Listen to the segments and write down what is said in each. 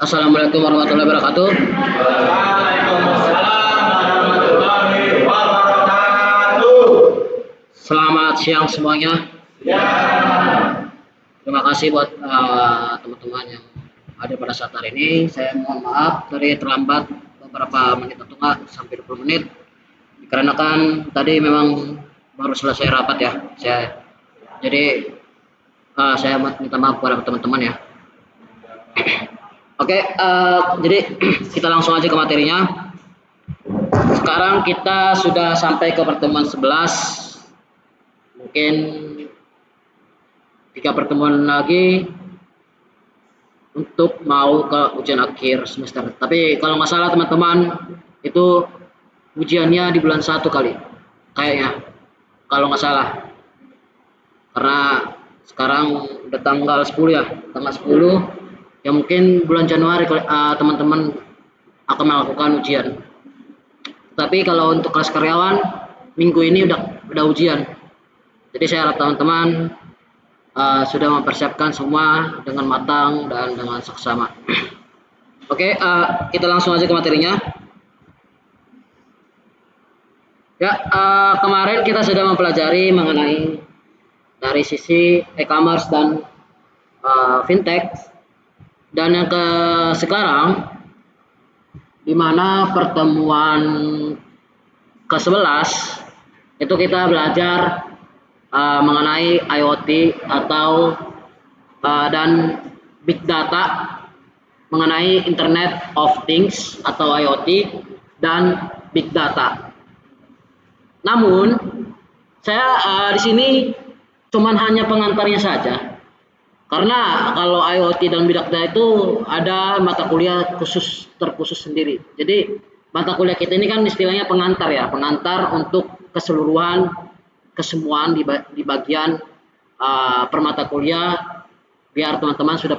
Assalamualaikum warahmatullahi wabarakatuh. Waalaikumsalam warahmatullahi wabarakatuh. Selamat siang semuanya. Ya. Terima kasih buat teman-teman yang hadir pada saat hari ini. Saya mohon maaf tadi terlambat beberapa menit atau enggak sampai 20 menit. Dikarenakan tadi memang baru selesai rapat ya. Jadi saya minta maaf kepada teman-teman ya. Oke, jadi kita langsung aja ke materinya. Sekarang kita sudah sampai ke pertemuan 11. Mungkin 3 pertemuan lagi untuk mau ke ujian akhir semester. Tapi kalau nggak salah teman-teman, itu ujiannya di bulan 1 kali kayaknya, kalau nggak salah, karena sekarang udah tanggal 10 ya, tanggal 10 ya, mungkin bulan Januari teman-teman akan melakukan ujian. Tapi kalau untuk kelas karyawan minggu ini udah ujian. Jadi saya harap teman-teman sudah mempersiapkan semua dengan matang dan dengan seksama. Oke, kita langsung aja ke materinya. Ya, kemarin kita sudah mempelajari mengenai dari sisi e-commerce dan fintech, dan yang sekarang di mana pertemuan ke-11 itu kita belajar mengenai IoT atau dan big data, mengenai Internet of Things atau IoT dan big data. Namun saya di sini cuman hanya pengantarnya saja, karena kalau IoT dan big data itu ada mata kuliah terkhusus sendiri. Jadi mata kuliah kita ini kan istilahnya pengantar ya, pengantar untuk keseluruhan kesemuan di bagian per mata kuliah, biar teman-teman sudah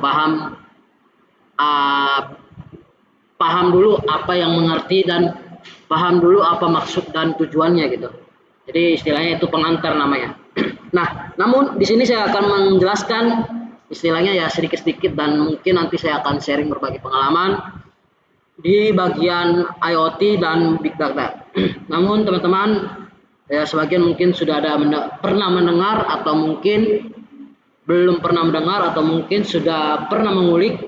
paham dulu apa yang mengerti dan paham dulu apa maksud dan tujuannya gitu. Jadi istilahnya itu pengantar namanya. Nah, namun di sini saya akan menjelaskan istilahnya ya sedikit-sedikit, dan mungkin nanti saya akan sharing berbagi pengalaman di bagian IoT dan big data. Namun teman-teman ya, sebagian mungkin sudah ada pernah mendengar, atau mungkin belum pernah mendengar, atau mungkin sudah pernah mengulik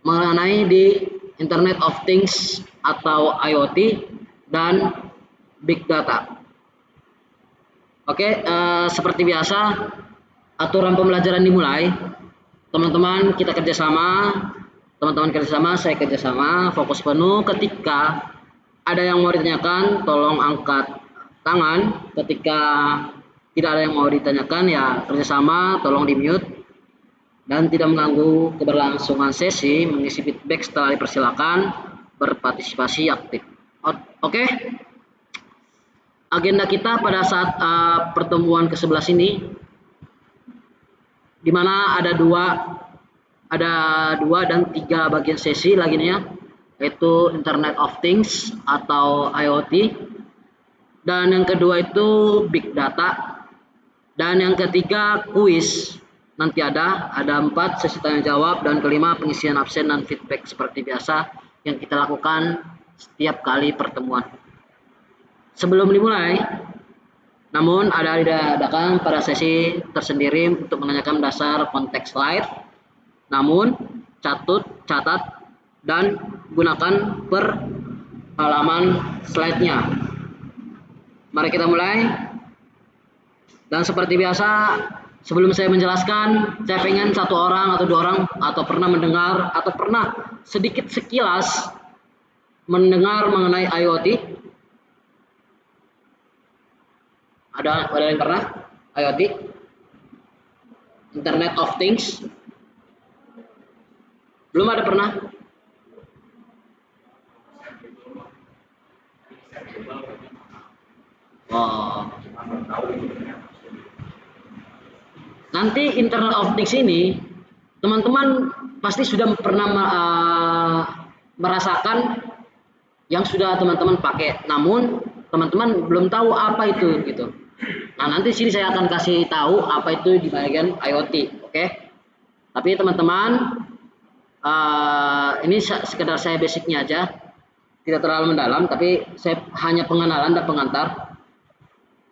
mengenai di Internet of Things atau IoT dan big data. Oke, seperti biasa aturan pembelajaran dimulai. Teman-teman kita kerjasama, saya kerjasama, fokus penuh. Ketika ada yang mau ditanyakan, tolong angkat tangan. Ketika tidak ada yang mau ditanyakan, ya kerjasama, tolong di mute dan tidak mengganggu keberlangsungan sesi. Mengisi feedback setelah dipersilakan, berpartisipasi aktif. Oke. Agenda kita pada saat pertemuan ke-11 ini, di mana ada dua dan 3 bagian sesi laginya, yaitu Internet of Things atau IoT, dan yang kedua itu big data, dan yang ketiga kuis. Nanti ada 4 sesi tanya jawab, dan kelima pengisian absen dan feedback seperti biasa yang kita lakukan setiap kali pertemuan. Sebelum dimulai, namun ada diadakan pada sesi tersendiri untuk menanyakan dasar konteks slide. Namun catat dan gunakan per halaman slide-nya. Mari kita mulai. Dan seperti biasa, sebelum saya menjelaskan, saya pengen 1 orang atau 2 orang atau pernah mendengar atau pernah sedikit sekilas mendengar mengenai IoT. Ada yang pernah IoT? Internet of Things? Belum ada pernah? Oh. Nanti Internet of Things ini teman-teman pasti sudah pernah merasakan yang sudah teman-teman pakai, namun teman-teman belum tahu apa itu gitu. Nah, nanti sini saya akan kasih tahu apa itu di bagian IoT, oke? Tapi teman-teman, ini sekedar saya basicnya aja, tidak terlalu mendalam, tapi saya hanya pengenalan dan pengantar.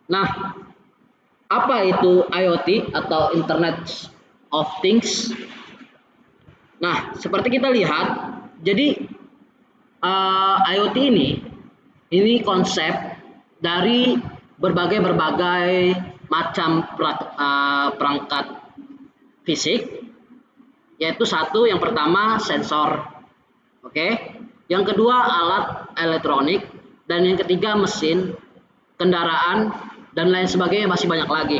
Nah, apa itu IoT atau Internet of Things? Nah, seperti kita lihat, jadi IoT ini konsep dari berbagai macam perangkat fisik, yaitu satu yang pertama sensor, oke, yang kedua alat elektronik, dan yang ketiga mesin, kendaraan, dan lain sebagainya, masih banyak lagi.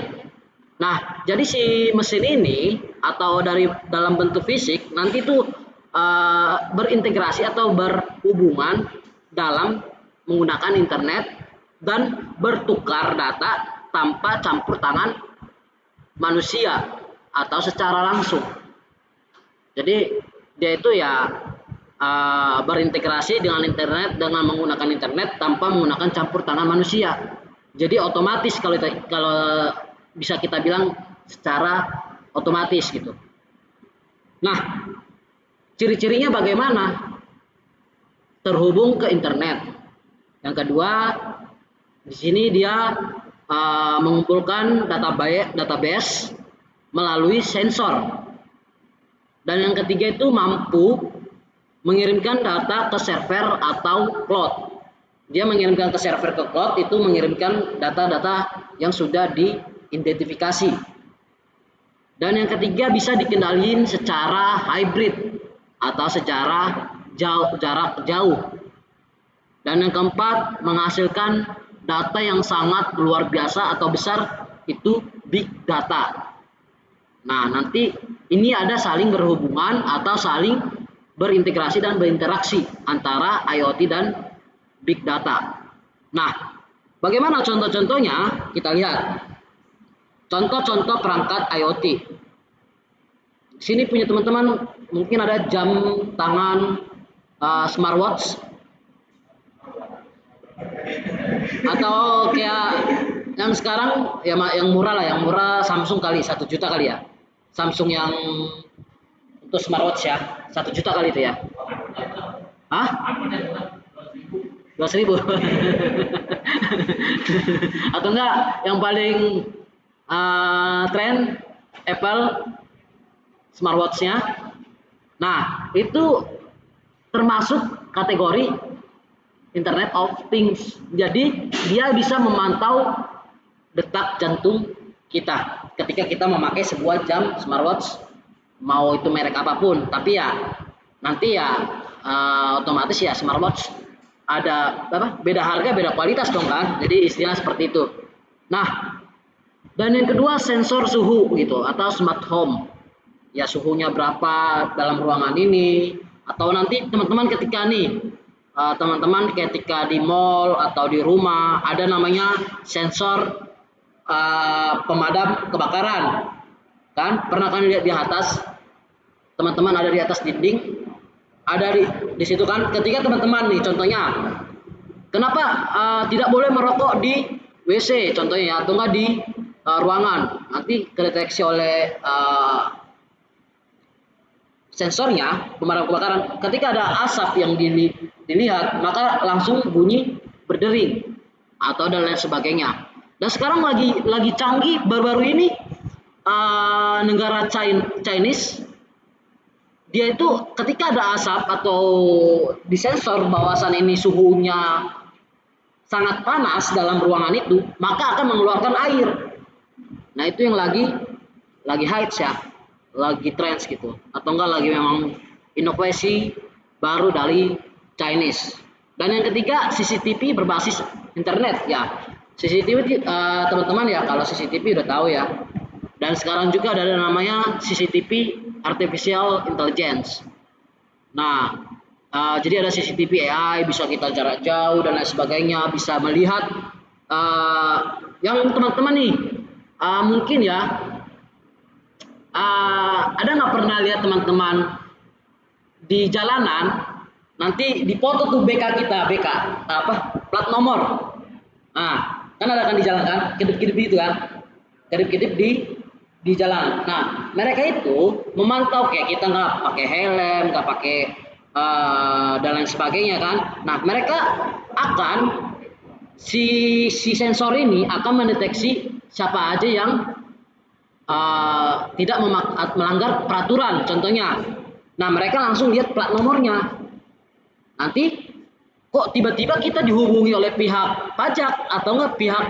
Nah, jadi si mesin ini atau dalam bentuk fisik nanti tuh berintegrasi atau berhubungan dalam menggunakan internet dan bertukar data tanpa campur tangan manusia atau secara langsung. Jadi dia itu ya berintegrasi dengan internet dengan menggunakan internet tanpa menggunakan campur tangan manusia. Jadi otomatis kalau bisa kita bilang secara otomatis gitu. Nah, ciri-cirinya bagaimana? Terhubung ke internet. Yang kedua, di sini dia mengumpulkan database melalui sensor. Dan yang ketiga itu mampu mengirimkan data ke server atau cloud. Dia mengirimkan ke server ke cloud itu mengirimkan data-data yang sudah diidentifikasi. Dan yang ketiga bisa dikendalikan secara hybrid atau secara jarak jauh. Dan yang keempat menghasilkan data yang sangat luar biasa atau besar, itu big data. Nah, nanti ini ada saling berhubungan atau saling berintegrasi dan berinteraksi antara IoT dan big data. Nah, bagaimana contoh-contohnya? Kita lihat. Contoh-contoh perangkat IoT. Sini punya teman-teman mungkin ada jam tangan smartwatch atau kayak yang sekarang ya yang murah lah, yang murah Samsung kali 1 juta kali ya. Samsung yang untuk smartwatch ya 1 juta kali itu ya. Hah? 12.000 atau enggak yang paling tren Apple smartwatch-nya. Nah, itu termasuk kategori Internet of Things. Jadi dia bisa memantau detak jantung kita ketika kita memakai sebuah jam smartwatch, mau itu merek apapun. Tapi ya nanti ya otomatis ya smartwatch ada beda harga beda kualitas dong kan, jadi istilah seperti itu. Nah, dan yang kedua sensor suhu gitu atau smart home, ya suhunya berapa dalam ruangan ini, atau nanti teman-teman ketika teman-teman ketika di mall atau di rumah ada namanya sensor pemadam kebakaran, kan pernah kan lihat di atas, teman-teman ada di atas dinding, ada di situ kan, ketika teman-teman nih contohnya kenapa tidak boleh merokok di WC contohnya ya, atau enggak di ruangan, nanti terdeteksi oleh sensornya pemadam kebakaran, ketika ada asap yang dilihat maka langsung bunyi berdering atau dan lain sebagainya. Dan sekarang lagi canggih baru-baru ini negara Chinese, dia itu ketika ada asap atau disensor bahwasan ini suhunya sangat panas dalam ruangan itu, maka akan mengeluarkan air. Nah, itu yang lagi hype ya, lagi trends gitu, atau enggak lagi memang inovasi baru dari Chinese. Dan yang ketiga CCTV berbasis internet ya. CCTV teman-teman ya, kalau CCTV udah tahu ya. Dan sekarang juga ada namanya CCTV Artificial Intelligence. Nah, jadi ada CCTV AI, bisa kita jarak jauh dan lain sebagainya, bisa melihat yang teman-teman nih mungkin ya ada nggak pernah lihat teman-teman di jalanan nanti dipoto tuh BK kita, BK plat nomor. Nah, kan ada kan di jalan kan, kedip-kedip itu kan, kedip-kedip di jalan. Nah, mereka itu memantau kayak kita nggak pakai helm, nggak pakai dan lain sebagainya kan. Nah, mereka akan si sensor ini akan mendeteksi siapa aja yang tidak melanggar peraturan, contohnya. Nah, mereka langsung lihat plat nomornya. Nanti kok tiba-tiba kita dihubungi oleh pihak pajak atau enggak pihak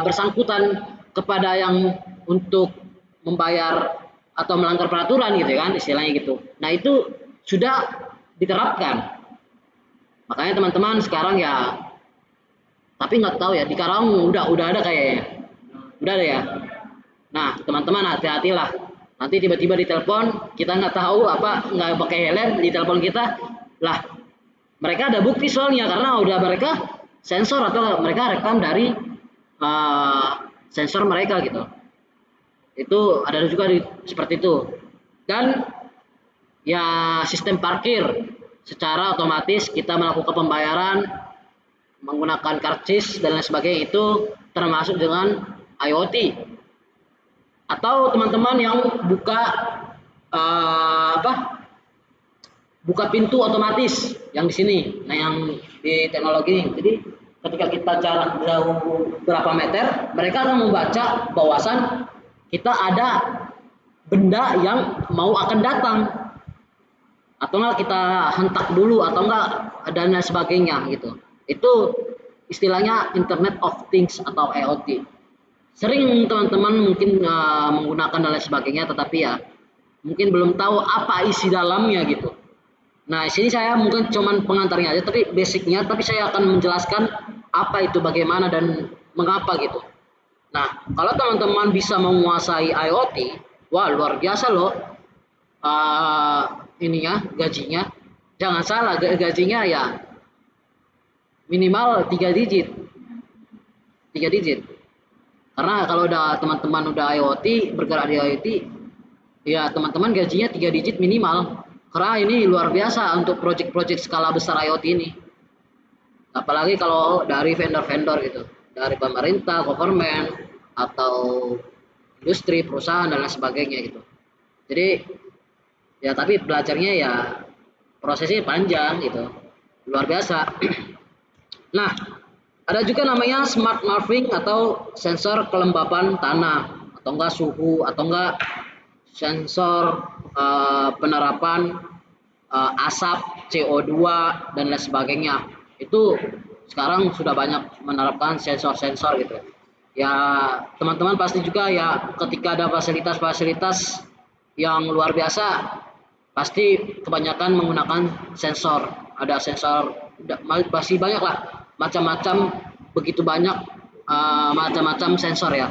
bersangkutan kepada yang untuk membayar atau melanggar peraturan gitu kan, istilahnya gitu. Nah, itu sudah diterapkan. Makanya teman-teman sekarang ya, tapi nggak tahu ya di Karawang udah ada kayaknya. Udah ada ya. Nah, teman-teman hati-hatilah. Nanti tiba-tiba ditelepon, kita nggak tahu apa, nggak pakai helm, ditelepon kita, lah mereka ada bukti soalnya karena udah mereka sensor atau mereka rekam dari sensor mereka gitu. Itu ada juga seperti itu. Dan ya sistem parkir secara otomatis kita melakukan pembayaran menggunakan karcis dan lain sebagainya itu termasuk dengan IoT. Atau teman-teman yang buka buka pintu otomatis yang di sini, nah yang di teknologi ini. Jadi ketika kita jarak jauh berapa meter, mereka akan membaca bahwasan kita ada benda yang mau akan datang, atau enggak kita hentak dulu atau enggak dan lain sebagainya gitu. Itu istilahnya Internet of Things atau IoT. Sering teman-teman mungkin menggunakan dan lain sebagainya, tetapi ya mungkin belum tahu apa isi dalamnya gitu. Nah, di sini saya mungkin cuman pengantarnya aja, tapi basicnya, tapi saya akan menjelaskan apa itu, bagaimana dan mengapa gitu. Nah, kalau teman-teman bisa menguasai IoT, wah luar biasa loh. Ininya gajinya, jangan salah, gajinya ya minimal 3 digit, 3 digit. Karena kalau udah teman-teman udah IoT, bergerak di IoT, ya teman-teman gajinya 3 digit minimal. Karena ini luar biasa untuk proyek-proyek skala besar IoT ini. Apalagi kalau dari vendor-vendor gitu, dari pemerintah, government, atau industri, perusahaan dan lain sebagainya gitu. Jadi ya tapi belajarnya ya prosesnya panjang gitu, luar biasa. Nah, ada juga namanya smart marking atau sensor kelembapan tanah atau enggak suhu atau enggak sensor penerapan asap, CO2 dan lain sebagainya. Itu sekarang sudah banyak menerapkan sensor-sensor gitu. Ya, teman-teman pasti juga ya ketika ada fasilitas-fasilitas yang luar biasa, pasti kebanyakan menggunakan sensor. Ada sensor, masih banyak lah, macam-macam, begitu banyak macam-macam sensor ya.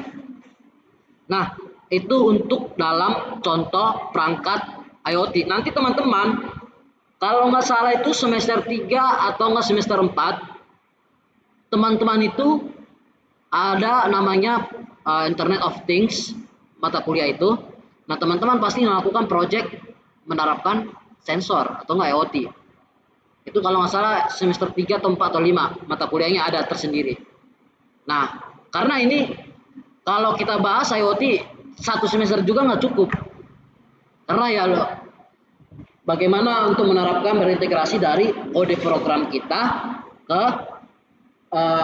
Nah, itu untuk dalam contoh perangkat IoT. Nanti teman-teman, kalau nggak salah itu semester 3 atau nggak semester 4, teman-teman itu ada namanya Internet of Things, mata kuliah itu. Nah, teman-teman pasti melakukan project menerapkan sensor atau nggak IoT. Itu kalau nggak salah semester 3 atau 4 atau 5, mata kuliahnya ada tersendiri. Nah, karena ini kalau kita bahas IoT, satu semester juga nggak cukup. Karena ya loh, bagaimana untuk menerapkan berintegrasi dari kode program kita ke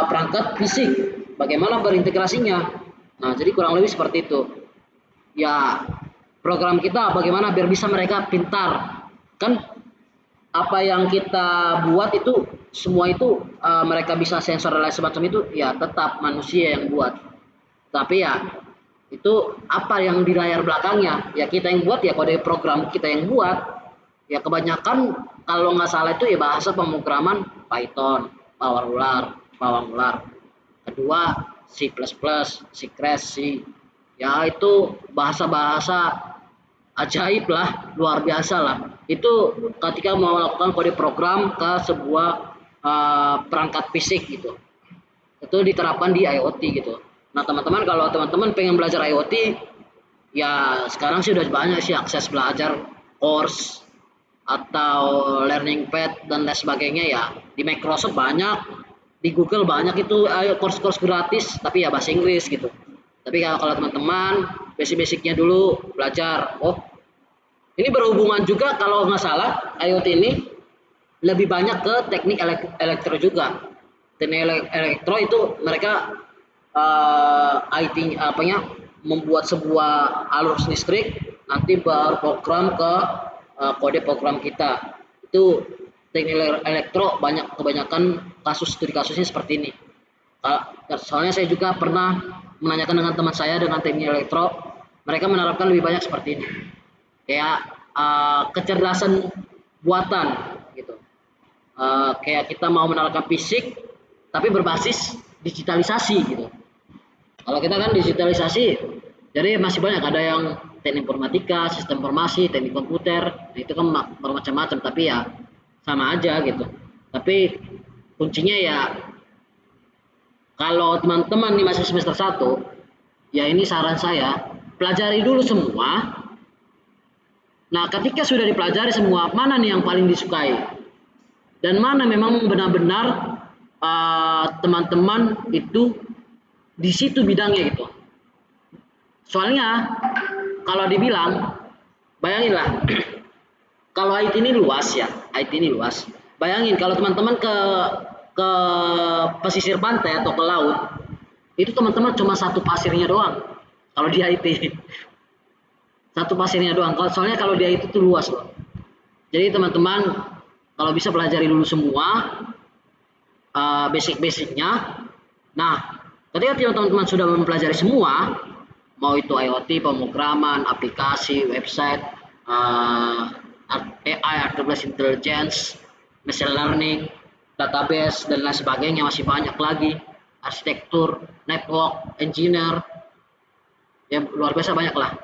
perangkat fisik, bagaimana berintegrasinya. Nah, jadi kurang lebih seperti itu. Ya, program kita bagaimana biar bisa mereka pintar. Kan apa yang kita buat itu semua itu mereka bisa sensor dan lain semacam itu ya tetap manusia yang buat. Tapi ya itu apa yang di layar belakangnya ya kita yang buat, ya kode program kita yang buat. Ya kebanyakan kalau nggak salah itu ya bahasa pemrograman Python, Pawang Ular. Kedua C++, C Crash, C. Ya itu bahasa-bahasa ajaib lah, luar biasa lah. Itu ketika mau melakukan kode program ke sebuah perangkat fisik gitu. Itu diterapkan di IoT gitu. Nah teman-teman, kalau teman-teman pengen belajar IoT, ya sekarang sih udah banyak sih akses belajar, course atau learning pad dan lain sebagainya ya. Di Microsoft banyak, di Google banyak itu course-course gratis, tapi ya bahasa Inggris gitu. Tapi kalau teman-teman basic-basicnya dulu belajar. Oh, ini berhubungan juga kalau nggak salah IoT ini lebih banyak ke teknik elektro juga. Teknik elektro itu mereka IT apanya membuat sebuah alur listrik nanti berprogram ke kode program kita. Itu teknik elektro kebanyakan studi kasusnya seperti ini. Soalnya saya juga pernah menanyakan dengan teman saya dengan teknik elektro, mereka menerapkan lebih banyak seperti ini. Kayak kecerdasan buatan gitu. Kayak kita mau menerapkan fisik tapi berbasis digitalisasi gitu. Kalau kita kan digitalisasi, jadi masih banyak ada yang teknik informatika, sistem informasi, teknik komputer, itu kan bermacam-macam tapi ya sama aja gitu. Tapi kuncinya ya kalau teman-teman nih masih semester 1, ya ini saran saya, pelajari dulu semua. Nah, ketika sudah dipelajari semua, mana nih yang paling disukai? Dan mana memang benar-benar teman-teman itu di situ bidangnya gitu. Soalnya kalau dibilang, bayanginlah, kalau IT ini luas ya, IT ini luas. Bayangin kalau teman-teman ke pesisir pantai atau ke laut, itu teman-teman cuma satu pasirnya doang. Kalau di IT, satu pasirnya doang. Soalnya kalau di IT itu luas loh. Jadi teman-teman kalau bisa pelajari dulu semua basic-basicnya. Nah, ketika teman-teman sudah mempelajari semua, mau itu IoT, pemrograman, aplikasi, website, AI, artificial intelligence, machine learning, database, dan lain sebagainya, masih banyak lagi, arsitektur, network, engineer, ya luar biasa banyak lah.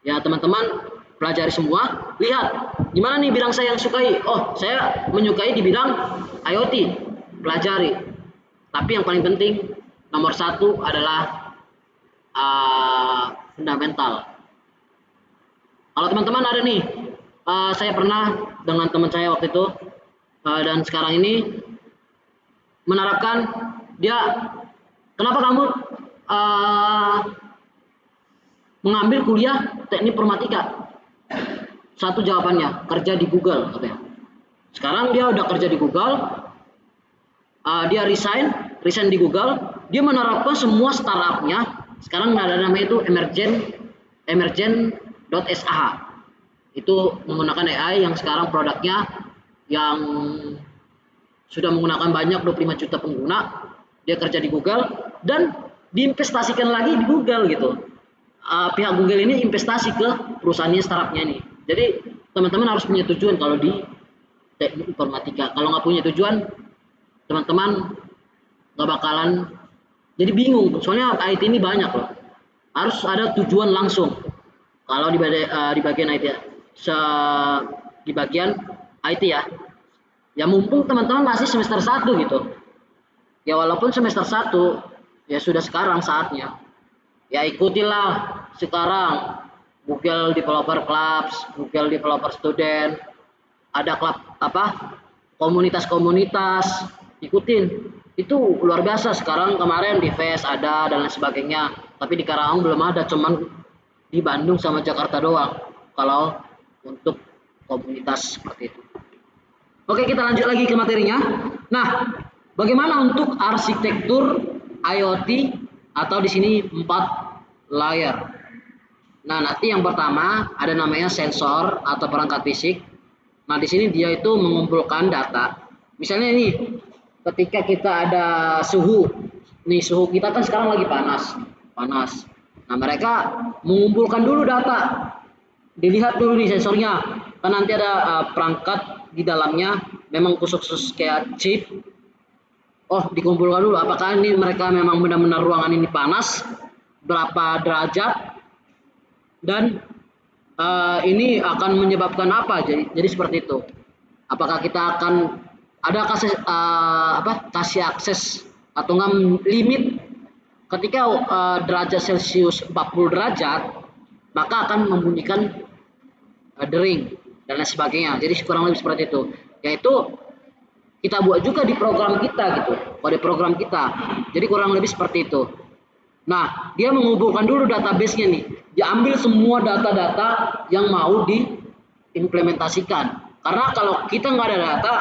Ya teman-teman pelajari semua, lihat gimana nih bidang saya yang sukai. Oh, saya menyukai di bidang IoT, pelajari. Tapi yang paling penting nomor satu adalah fundamental. Kalau teman-teman ada nih, saya pernah dengan teman saya waktu itu dan sekarang ini menerapkan dia, kenapa kamu mengambil kuliah teknik informatika? Satu jawabannya, kerja di Google katanya. Sekarang dia udah kerja di Google, dia resign di Google, dia menerapkan semua startupnya. Sekarang ada namanya itu emergent.sh. Itu menggunakan AI yang sekarang produknya yang sudah menggunakan banyak 25 juta pengguna. Dia kerja di Google dan diinvestasikan lagi di Google gitu. Pihak Google ini investasi ke perusahaannya, startupnya nih. Jadi teman-teman harus punya tujuan kalau di teknik informatika. Kalau nggak punya tujuan, teman-teman nggak bakalan jadi bingung. Soalnya IT ini banyak loh. Harus ada tujuan langsung. Kalau di bagian IT, di bagian IT ya. Ya mumpung teman-teman masih semester 1 gitu. Ya walaupun semester 1, ya sudah sekarang saatnya. Ya ikutilah sekarang Google Developer Clubs, Google Developer Student, ada klub apa? Komunitas-komunitas, ikutin. Itu luar biasa sekarang, kemarin di FES ada dan lain sebagainya. Tapi di Karawang belum ada, cuman di Bandung sama Jakarta doang. Kalau untuk komunitas seperti itu. Oke, kita lanjut lagi ke materinya. Nah, bagaimana untuk arsitektur IoT atau di sini 4 layer? Nah, nanti yang pertama ada namanya sensor atau perangkat fisik. Nah, di sini dia itu mengumpulkan data. Misalnya ini, ketika kita ada suhu, nih suhu kita kan sekarang lagi panas. Nah, mereka mengumpulkan dulu data, dilihat dulu nih sensornya, kan nanti ada perangkat di dalamnya, memang khusus kayak chip. Oh, dikumpulkan dulu apakah ini mereka memang benar-benar ruangan ini panas, berapa derajat, dan ini akan menyebabkan apa. Jadi seperti itu. Apakah kita akan ada kasih akses atau enggak limit ketika derajat Celcius 40 derajat, maka akan membunyikan dering dan lain sebagainya. Jadi kurang lebih seperti itu. Yaitu kita buat juga di program kita gitu. kode program kita. Jadi kurang lebih seperti itu. Nah, dia mengumpulkan dulu database-nya nih. Diambil semua data-data yang mau diimplementasikan. Karena kalau kita nggak ada data,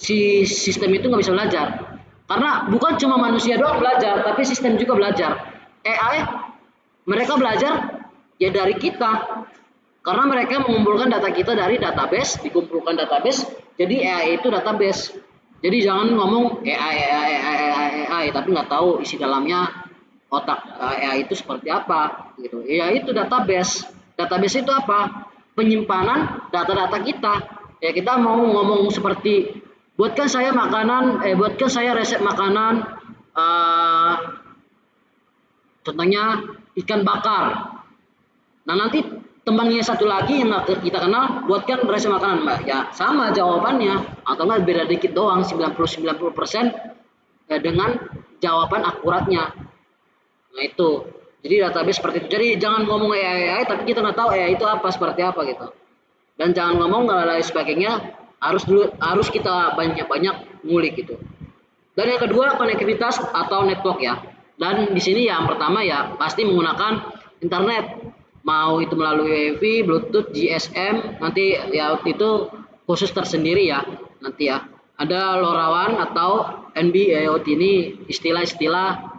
si sistem itu nggak bisa belajar. Karena bukan cuma manusia doang belajar, tapi sistem juga belajar. AI, mereka belajar ya dari kita. Karena mereka mengumpulkan data kita dari database, dikumpulkan database, jadi AI itu database. Jadi jangan ngomong AI, tapi nggak tahu isi dalamnya otak AI itu seperti apa gitu. Ya itu database. Database itu apa? Penyimpanan data-data kita. Ya kita mau ngomong seperti buatkan saya makanan, buatkan saya resep makanan, contohnya ikan bakar. Nah nanti temannya satu lagi yang kita kenal buatkan resep makanan, Mbak. Ya sama jawabannya atau enggak beda dikit doang 90% dengan jawaban akuratnya. Nah itu. Jadi database seperti itu. Jadi jangan ngomong AI tapi kita nggak tahu AI itu apa seperti apa gitu. Dan jangan ngomong lain sebagainya harus kita banyak-banyak ngulik gitu. Dan yang kedua konektivitas atau network ya. Dan di sini yang pertama ya pasti menggunakan internet. Mau itu melalui Wi-Fi, Bluetooth, GSM, nanti ya itu khusus tersendiri ya nanti ya. Ada LoRaWAN atau NB IoT ini istilah-istilah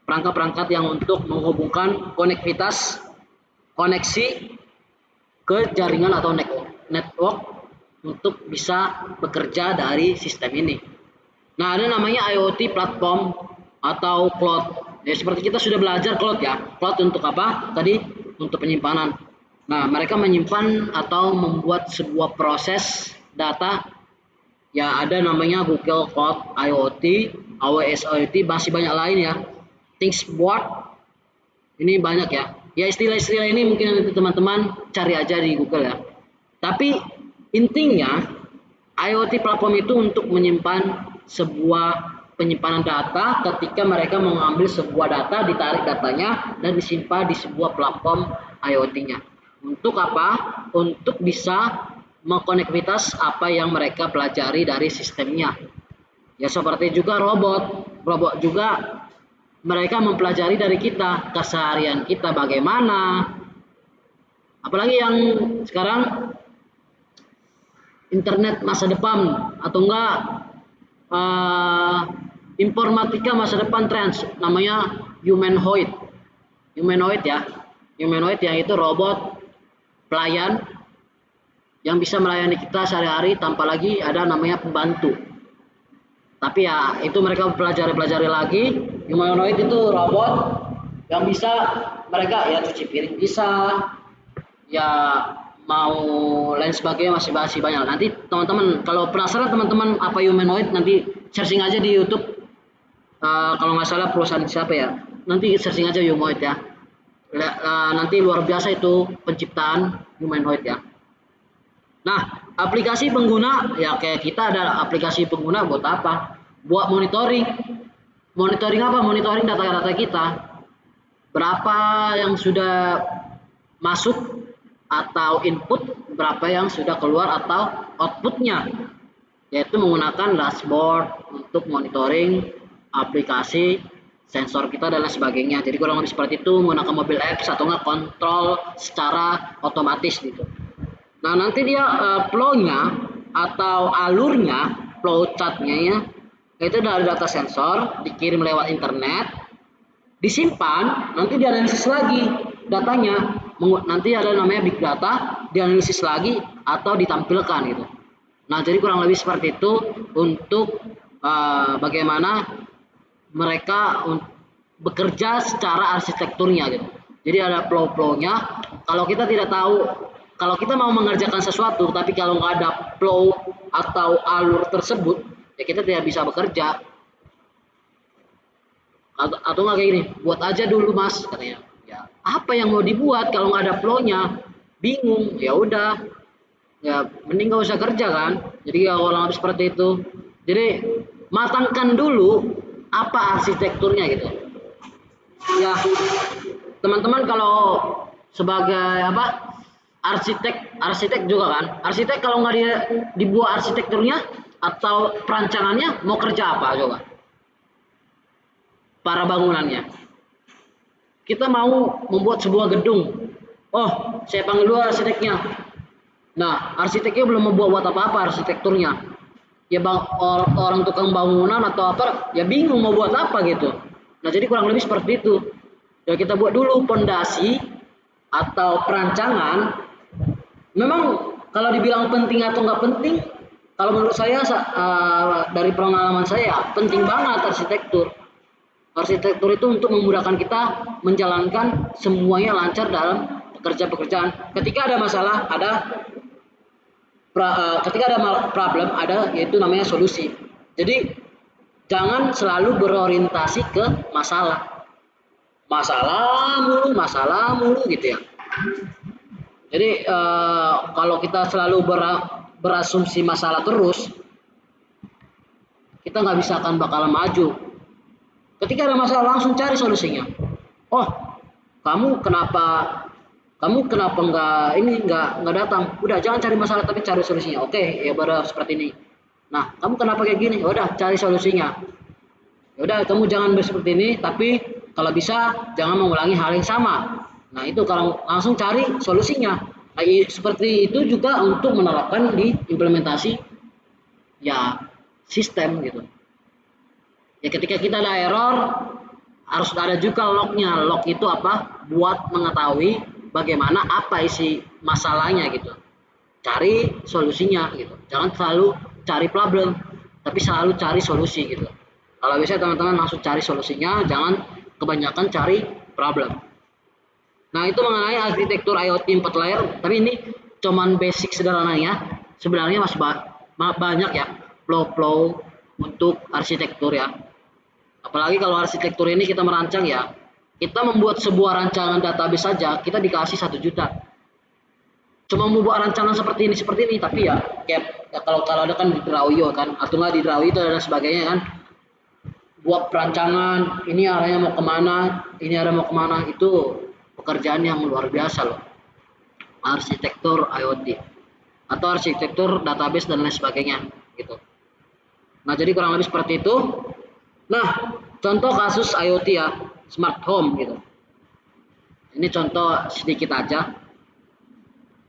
perangkat-perangkat yang untuk menghubungkan koneksi ke jaringan atau network untuk bisa bekerja dari sistem ini. Nah, ada namanya IoT platform atau cloud. Ya, seperti kita sudah belajar cloud ya. Cloud untuk apa? Tadi untuk penyimpanan. Nah, mereka menyimpan atau membuat sebuah proses data. Ya, ada namanya Google Cloud IoT, AWS IoT, masih banyak lain ya. Thingsboard, ini banyak ya. Ya istilah-istilah ini mungkin nanti teman-teman cari aja di Google ya. Tapi intinya IoT platform itu untuk menyimpan sebuah penyimpanan data ketika mereka mengambil sebuah data, ditarik datanya dan disimpan di sebuah platform IoT-nya. Untuk apa? Untuk bisa mengkonektivitas apa yang mereka pelajari dari sistemnya. Ya seperti juga robot. Robot juga mereka mempelajari dari kita, keseharian kita bagaimana. Apalagi yang sekarang internet masa depan atau enggak informatika masa depan trends namanya humanoid yang itu robot pelayan yang bisa melayani kita sehari-hari tanpa lagi ada namanya pembantu. Tapi ya itu mereka pelajari lagi. Humanoid itu robot yang bisa mereka ya cuci piring bisa, ya mau lain sebagainya masih banyak. Nanti teman-teman kalau penasaran teman-teman apa humanoid nanti searching aja di YouTube. Kalau nggak salah perusahaan siapa ya? Nanti searching aja humanoid ya. Nanti luar biasa itu penciptaan humanoid ya. Nah, aplikasi pengguna ya kayak kita ada aplikasi pengguna buat apa? Buat monitoring. Monitoring apa? Monitoring data-data kita. Berapa yang sudah masuk atau input, berapa yang sudah keluar atau outputnya. Yaitu menggunakan dashboard untuk monitoring aplikasi, sensor kita dan lain sebagainya. Jadi kurang lebih seperti itu menggunakan mobil apps atau enggak kontrol secara otomatis gitu. Nah nanti dia flow-nya atau alurnya, flow chart-nya ya, itu dari data sensor dikirim lewat internet, disimpan, nanti dianalisis lagi datanya. Nanti ada namanya big data, dianalisis lagi atau ditampilkan gitu. Nah jadi kurang lebih seperti itu untuk bagaimana mereka bekerja secara arsitekturnya gitu. Jadi ada flow-nya. Kalau kita tidak tahu, kalau kita mau mengerjakan sesuatu, tapi kalau nggak ada flow atau alur tersebut, ya kita tidak bisa bekerja. Atau nggak kayak gini, buat aja dulu mas, katanya. Ya apa yang mau dibuat kalau nggak ada flow-nya? Bingung. Ya udah, ya mending nggak usah kerja kan. Jadi ya orang seperti itu. Jadi matangkan dulu apa arsitekturnya gitu. Ya teman-teman kalau sebagai apa arsitek juga kan, arsitek kalau nggak dibuat arsitekturnya atau perancangannya mau kerja apa coba? Para bangunannya. Kita mau membuat sebuah gedung. Oh, saya panggil dulu arsiteknya. Nah, arsiteknya belum membuat apa-apa arsitekturnya. Ya orang tukang bangunan atau apa, ya bingung mau buat apa gitu. Nah, jadi kurang lebih seperti itu. Ya kita buat dulu pondasi atau perancangan. Memang kalau dibilang penting atau nggak penting, kalau menurut saya dari pengalaman saya penting banget arsitektur. Arsitektur itu untuk memudahkan kita menjalankan semuanya lancar dalam pekerjaan. Ketika ada masalah, ketika ada problem, ada yaitu namanya solusi. Jadi jangan selalu berorientasi ke masalah, masalah mulu gitu ya. Jadi kalau kita selalu berasumsi masalah terus, kita nggak bisa akan bakal maju. Ketika ada masalah langsung cari solusinya. Oh, kamu kenapa nggak datang? Udah jangan cari masalah tapi cari solusinya. Oke, ya baru seperti ini. Nah, kamu kenapa kayak gini? Ya udah cari solusinya. Ya udah kamu jangan seperti ini, tapi kalau bisa jangan mengulangi hal yang sama. Nah, itu kalau langsung cari solusinya. Nah, seperti itu juga untuk menerapkan di implementasi ya sistem gitu. Ya ketika kita ada error harus ada juga lognya. Log itu apa? Buat mengetahui bagaimana apa isi masalahnya gitu. Cari solusinya gitu. Jangan selalu cari problem, tapi selalu cari solusi gitu. Kalau bisa teman-teman langsung cari solusinya, jangan kebanyakan cari problem. Nah, itu mengenai arsitektur IoT 4 layer, tapi ini cuman basic sederhananya. Sebenarnya masih banyak ya flow-flow untuk arsitektur ya. Apalagi kalau arsitektur ini kita merancang ya, kita membuat sebuah rancangan database saja, kita dikasih 1 juta. Cuma membuat rancangan seperti ini, tapi ya, kayak ya kalau ada kan di Drawio kan, atau nggak di Drawio itu dan sebagainya kan, buat perancangan, ini arahnya mau kemana, itu pekerjaan yang luar biasa loh. Arsitektur IoT atau arsitektur database dan lain sebagainya gitu. Nah, jadi kurang lebih seperti itu. Nah, contoh kasus IoT ya, smart home gitu. Ini contoh sedikit aja.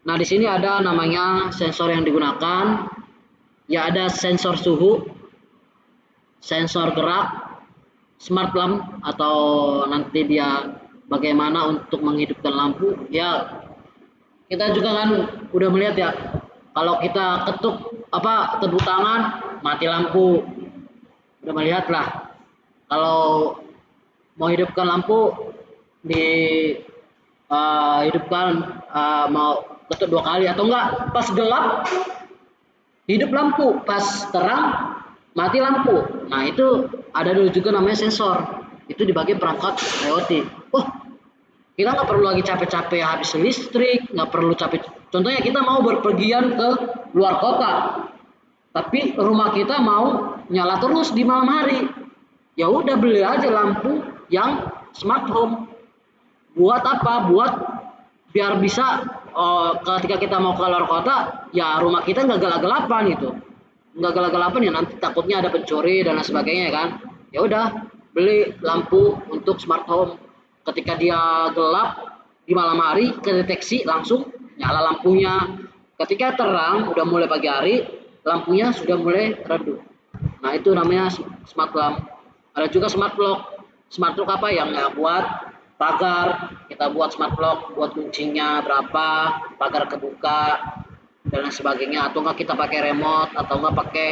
Nah, di sini ada namanya sensor yang digunakan. Ya, ada sensor suhu, sensor gerak, smart lamp atau nanti dia bagaimana untuk menghidupkan lampu. Ya, kita juga kan udah melihat ya, kalau kita tepuk tangan, mati lampu. Udah melihat lah. Kalau mau hidupkan lampu hidupkan mau ketuk 2 kali atau enggak pas gelap hidup lampu, pas terang mati lampu. Nah, itu ada dulu juga namanya sensor. Itu dibagi perangkat IoT. Oh, kita nggak perlu lagi capek-capek habis listrik, nggak perlu capek. Contohnya kita mau berpergian ke luar kota, tapi rumah kita mau nyala terus di malam hari. Ya udah beli aja lampu yang smart home. Buat apa? Buat biar bisa ketika kita mau ke luar kota, ya rumah kita nggak gelap-gelapan gitu. Nggak gelap-gelapan ya nanti takutnya ada pencuri dan lain sebagainya kan. Ya udah beli lampu untuk smart home. Ketika dia gelap di malam hari kedeteksi langsung nyala lampunya. Ketika terang udah mulai pagi hari, lampunya sudah mulai redup. Nah, itu namanya smart lamp. Ada juga smart lock. Smart lock apa yang nggak buat pagar, kita buat smart lock, buat kuncinya berapa, pagar kebuka dan lain sebagainya. Atau nggak kita pakai remote, atau nggak pakai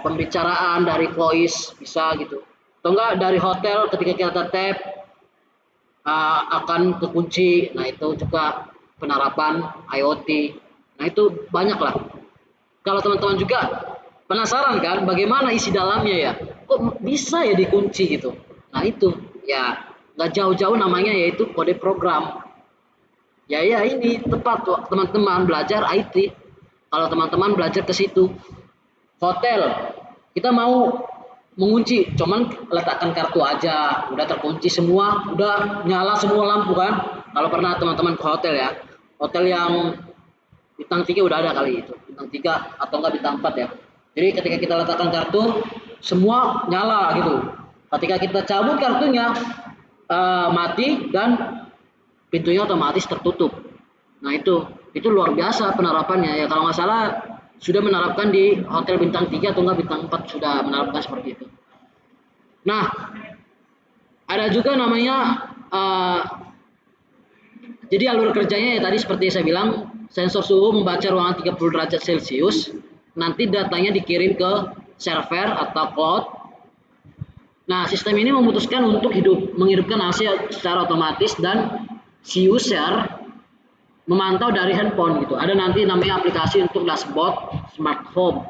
pembicaraan dari voice bisa gitu. Atau nggak dari hotel ketika kita tap akan kekunci. Nah, itu juga penerapan IoT. Nah, itu banyak lah. Kalau teman-teman juga penasaran kan bagaimana isi dalamnya ya, kok bisa ya dikunci gitu. Nah, itu ya nggak jauh-jauh namanya yaitu kode program. Ya ini tepat teman-teman belajar IT. Kalau teman-teman belajar ke situ, hotel kita mau mengunci, cuman letakkan kartu aja, udah terkunci semua, udah nyala semua lampu kan. Kalau pernah teman-teman ke hotel ya, hotel yang bintang 3 udah ada kali itu, bintang 3 atau enggak bintang 4 ya. Jadi ketika kita letakkan kartu, semua nyala gitu. Ketika kita cabut kartunya, mati dan pintunya otomatis tertutup. Nah itu luar biasa penerapannya ya. Kalau nggak salah sudah menerapkan di hotel bintang 3 atau enggak bintang 4 sudah menerapkan seperti itu. Nah, ada juga namanya jadi alur kerjanya ya tadi seperti saya bilang, sensor suhu membaca ruangan 30 derajat Celcius, nanti datanya dikirim ke server atau cloud. Nah, sistem ini memutuskan untuk menghidupkan AC secara otomatis dan si user memantau dari handphone gitu. Ada nanti namanya aplikasi untuk dashboard smart home.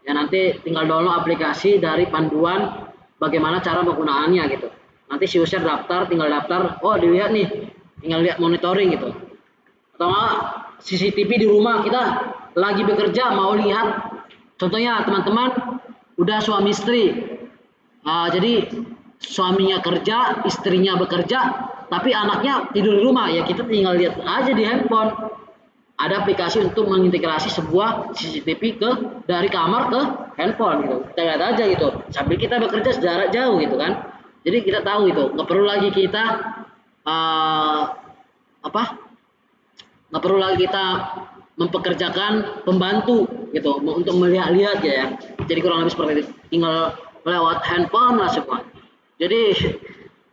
Ya nanti tinggal download aplikasi dari panduan bagaimana cara penggunaannya gitu. Nanti si user daftar, tinggal daftar, oh dilihat nih, tinggal lihat monitoring gitu. Atau enggak CCTV di rumah kita lagi bekerja mau lihat, contohnya teman-teman udah suami istri, jadi suaminya kerja, istrinya bekerja, tapi anaknya tidur di rumah ya kita tinggal lihat aja di handphone. Ada aplikasi untuk mengintegrasi sebuah CCTV dari kamar ke handphone gitu. Kita lihat aja gitu. Sambil kita bekerja sejarak jauh gitu kan. Jadi kita tahu itu. Nggak perlu lagi kita uh, apa? Nggak perlu lagi kita mempekerjakan pembantu gitu untuk melihat-lihat ya. Jadi kurang lebih seperti itu. Tinggal lewat handphone lah semua. Jadi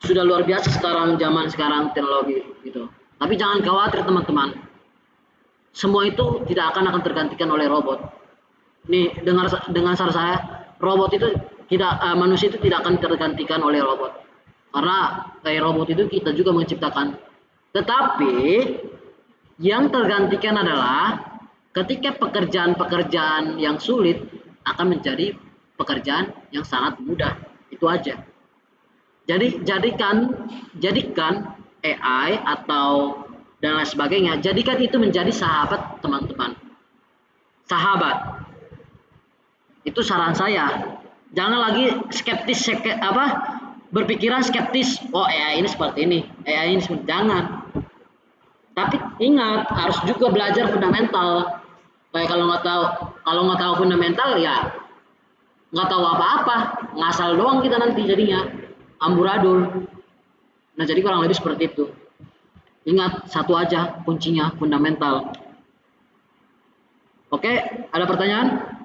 sudah luar biasa zaman sekarang teknologi gitu. Tapi jangan khawatir teman-teman. Semua itu tidak akan tergantikan oleh robot. Nih dengan saran saya, robot itu tidak manusia itu tidak akan tergantikan oleh robot. Karena kayak robot itu kita juga menciptakan. Tetapi yang tergantikan adalah ketika pekerjaan-pekerjaan yang sulit akan menjadi pekerjaan yang sangat mudah. Itu aja. Jadi jadikan AI atau dan lain sebagainya, jadikan itu menjadi sahabat teman-teman. Sahabat. Itu saran saya. Jangan lagi berpikiran skeptis. Oh AI ini seperti ini, AI ini seperti jangan. Tapi ingat harus juga belajar fundamental. Kayak kalau nggak tahu fundamental ya nggak tahu apa-apa, ngasal doang kita nanti jadinya amburadul. Nah jadi kurang lebih seperti itu. Ingat satu aja kuncinya fundamental. Oke, ada pertanyaan?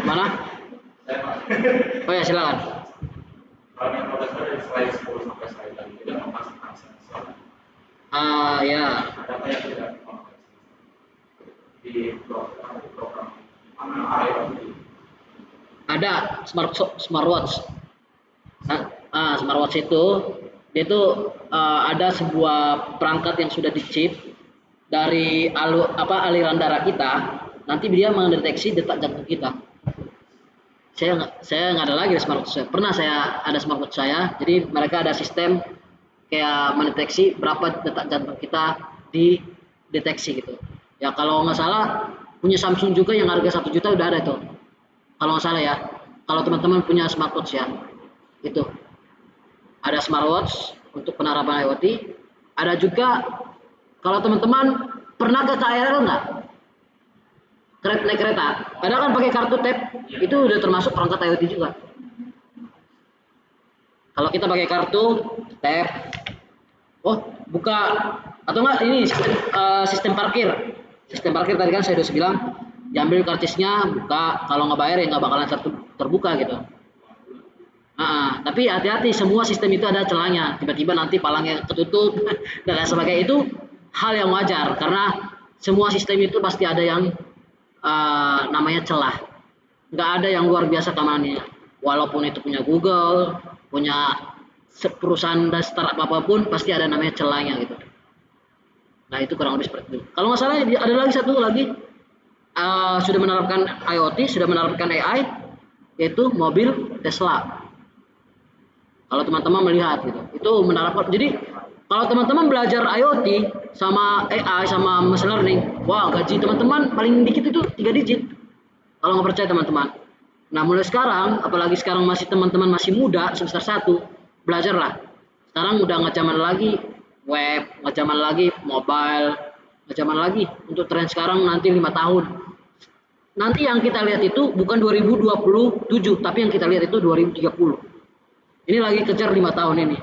Mana? Oh ya silakan. Ya. Ada smartwatch. Smartwatch itu dia itu ada sebuah perangkat yang sudah dicip dari aliran darah kita. Nanti dia mendeteksi detak jantung kita. Saya nggak ada lagi smartwatch saya. Pernah saya ada smartwatch saya. Jadi mereka ada sistem kayak mendeteksi berapa detak jantung kita dideteksi gitu. Ya kalau nggak salah punya Samsung juga yang harga 1 juta udah ada itu. Kalau nggak salah ya. Kalau teman-teman punya smartwatch ya, itu ada smartwatch untuk penerapan IoT. Ada juga kalau teman-teman pernah ke KRL nggak? Naik kereta. Padahal kan pakai kartu tap itu udah termasuk perangkat IoT juga. Kalau kita pakai kartu tap, oh buka atau enggak ini sistem parkir. Sistem parkir tadi kan saya sudah bilang, diambil karcisnya, buka, kalau nggak bayar ya nggak bakalan terbuka gitu. Tapi hati-hati, semua sistem itu ada celahnya. Tiba-tiba nanti palangnya ketutup dan lain sebagainya, itu hal yang wajar karena semua sistem itu pasti ada yang namanya celah. Nggak ada yang luar biasa keamanannya. Walaupun itu punya Google, punya perusahaan dan startup apapun, pasti ada namanya celahnya gitu. Nah itu kurang lebih seperti itu. Kalau nggak salah ada lagi satu lagi sudah menerapkan IoT, sudah menerapkan AI, yaitu mobil Tesla. Kalau teman-teman melihat gitu, itu menerapkan. Jadi Kalau teman-teman belajar IoT sama AI sama machine learning, wah gaji teman-teman paling dikit itu 3 digit. Kalau nggak percaya teman-teman. Nah mulai sekarang, apalagi sekarang masih teman-teman masih muda, semester 1, belajarlah. Sekarang udah nggak zaman lagi web, nggak zaman lagi mobile, nggak zaman lagi untuk tren sekarang nanti 5 tahun. Nanti yang kita lihat itu bukan 2027, tapi yang kita lihat itu 2030. Ini lagi kejar 5 tahun ini.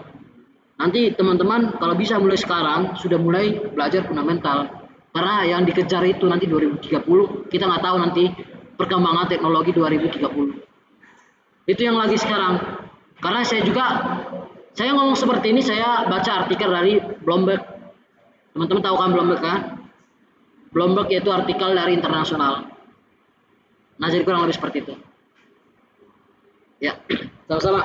Nanti teman-teman kalau bisa mulai sekarang sudah mulai belajar fundamental. Karena yang dikejar itu nanti 2030, kita nggak tahu nanti perkembangan teknologi 2030. Itu yang lagi sekarang. Karena saya ngomong seperti ini, saya baca artikel dari Bloomberg. Teman-teman tahu kan Bloomberg kan? Bloomberg yaitu artikel dari internasional. Nah jadi kurang lebih seperti itu. Ya, sama-sama.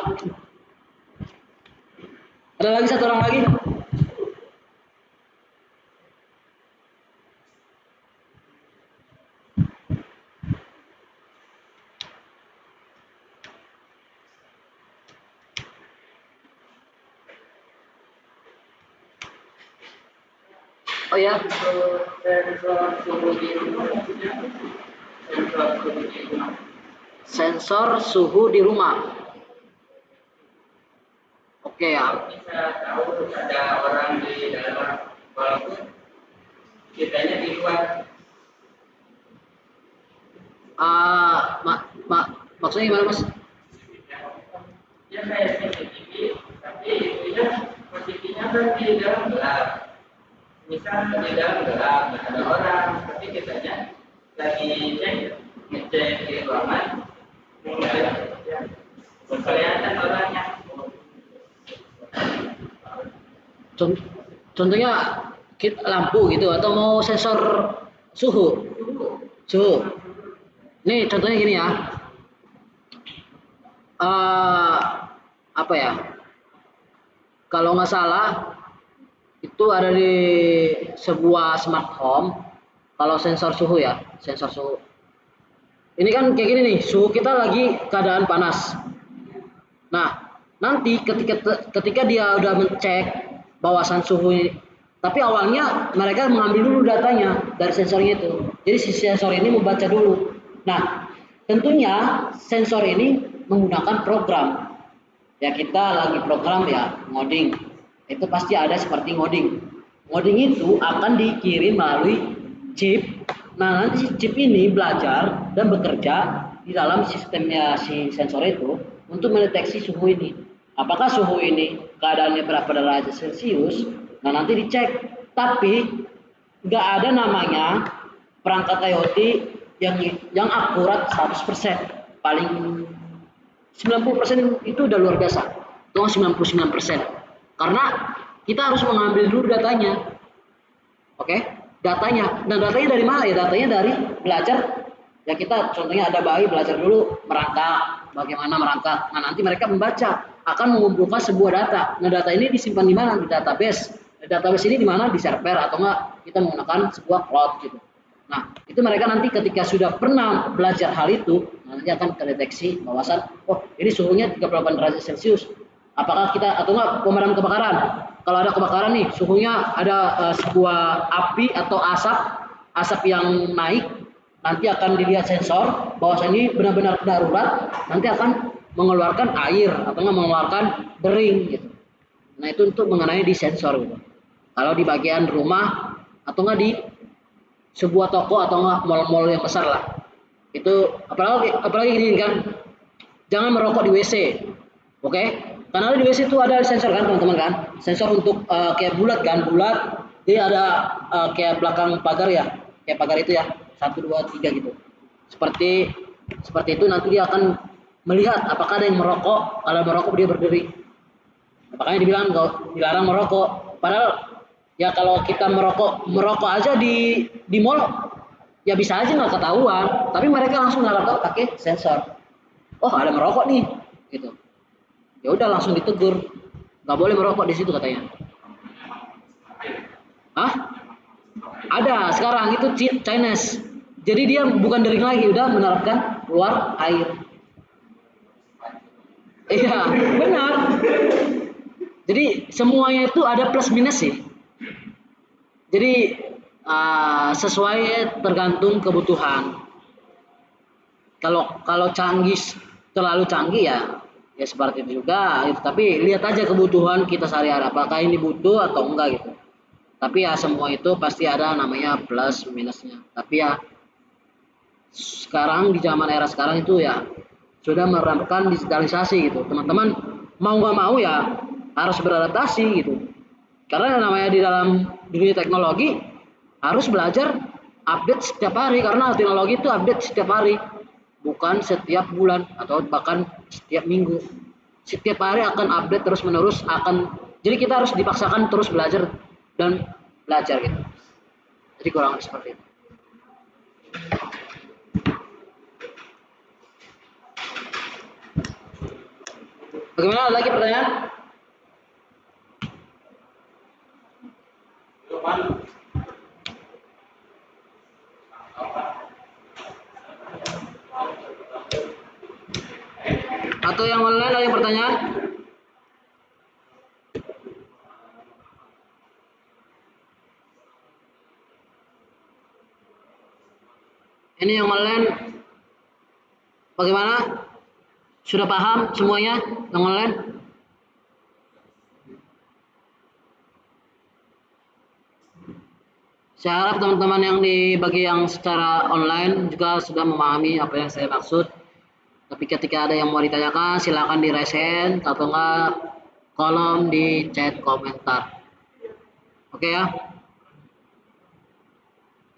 Ada lagi satu orang lagi? Oh ya, sensor suhu di rumah. Oke ya. Bisa tahu ada orang di dalam walaupun kitanya di luar. Maksudnya gimana mas? Ya kayak CCTV, tapi itunya posisinya kan di dalam gelap. Misal di dalam gelap, nah ada orang, tapi kitanya lagi ngecek di ruangan, kelihatan orangnya. Contohnya lampu gitu atau mau sensor suhu? Suhu. Nih contohnya gini ya. Apa ya? Kalau nggak salah itu ada di sebuah smart home. Kalau sensor suhu ya, sensor suhu. Ini kan kayak gini nih, suhu kita lagi keadaan panas. Nah, nanti ketika dia udah mencek bawasan suhu ini, tapi awalnya mereka mengambil dulu datanya dari sensornya itu. Jadi si sensor ini membaca dulu. Nah, tentunya sensor ini menggunakan program. Ya kita lagi program ya ngoding. Itu pasti ada seperti ngoding. Ngoding itu akan dikirim melalui chip. Nah, nanti si chip ini belajar dan bekerja di dalam sistemnya si sensor itu untuk mendeteksi suhu ini. Apakah suhu ini keadaannya berapa derajat Celcius? Nah, nanti dicek. Tapi nggak ada namanya perangkat IoT yang akurat 100%. Paling 90% itu udah luar biasa. Atau 99%. Karena kita harus mengambil dulu datanya. Oke? Datanya. Dan datanya dari mana ya? Datanya dari belajar. Ya kita contohnya ada bayi belajar dulu merangkak, bagaimana merangkak. Nah, nanti mereka membaca, akan mengumpulkan sebuah data. Nah, data ini disimpan di mana? Di database. Database ini di mana? Di server atau enggak kita menggunakan sebuah cloud gitu. Nah, itu mereka nanti ketika sudah pernah belajar hal itu, nanti akan terdeteksi bahwasan, oh ini suhunya 38 derajat Celcius. Apakah kita atau enggak pemadam kebakaran? Kalau ada kebakaran nih, suhunya ada sebuah api atau asap yang naik, nanti akan dilihat sensor bahwasan ini benar-benar darurat, nanti akan mengeluarkan air atau enggak mengeluarkan dering gitu. Nah, itu untuk mengenai di sensor gitu. Kalau di bagian rumah atau enggak di sebuah toko atau enggak mal-mal yang besar lah. Itu apalagi gini kan, jangan merokok di WC. Oke? Karena di WC itu ada sensor kan teman-teman kan? Sensor untuk kayak bulat kan, bulat. Dia ada kayak belakang pagar ya, kayak pagar itu ya, 1 2 3 gitu. Seperti itu nanti dia akan melihat apakah ada yang merokok. Kalau merokok dia berdiri. Makanya dibilang dilarang merokok. Padahal ya kalau kita merokok aja di mall ya bisa aja nggak ketahuan. Tapi mereka langsung nggak tahu pakai sensor. Oh ada merokok nih, gitu. Ya udah langsung ditegur. Nggak boleh merokok di situ katanya. Hah? Ada sekarang itu Chinese. Jadi dia bukan dering lagi, udah menerapkan keluar air. Iya, benar. Jadi semuanya itu ada plus minus sih. Jadi sesuai tergantung kebutuhan. Kalau canggih, terlalu canggih ya seperti itu juga gitu. Tapi lihat aja kebutuhan kita sehari-hari, apakah ini butuh atau enggak gitu. Tapi ya semua itu pasti ada namanya plus minusnya. Tapi ya sekarang di zaman era sekarang itu ya sudah menerapkan digitalisasi gitu. Teman-teman mau nggak mau ya harus beradaptasi gitu. Karena yang namanya di dalam dunia teknologi harus belajar update setiap hari, karena teknologi itu update setiap hari, bukan setiap bulan atau bahkan setiap minggu. Setiap hari akan update terus menerus, jadi kita harus dipaksakan terus belajar dan belajar gitu. Jadi kurang seperti itu. Bagaimana, ada lagi pertanyaan? Atau yang online ada yang pertanyaan? Ini yang online bagaimana? Sudah paham semuanya yang online? Saya harap teman-teman yang di bagi yang secara online juga sudah memahami apa yang saya maksud. Tapi ketika ada yang mau ditanyakan, silakan di raise hand atau enggak kolom di chat komentar. Oke ya.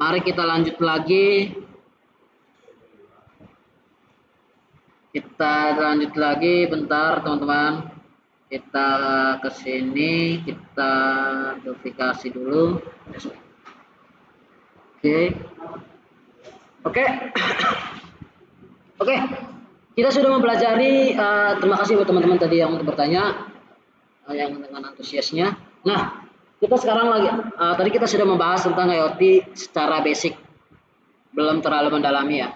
Mari kita lanjut lagi. Kita lanjut lagi bentar teman-teman. Kita ke sini, kita verifikasi dulu. Oke. Oke. Oke. Kita sudah mempelajari, terima kasih buat teman-teman tadi yang bertanya, yang dengan antusiasnya. Nah, kita sekarang lagi, tadi kita sudah membahas tentang IoT secara basic, belum terlalu mendalami ya.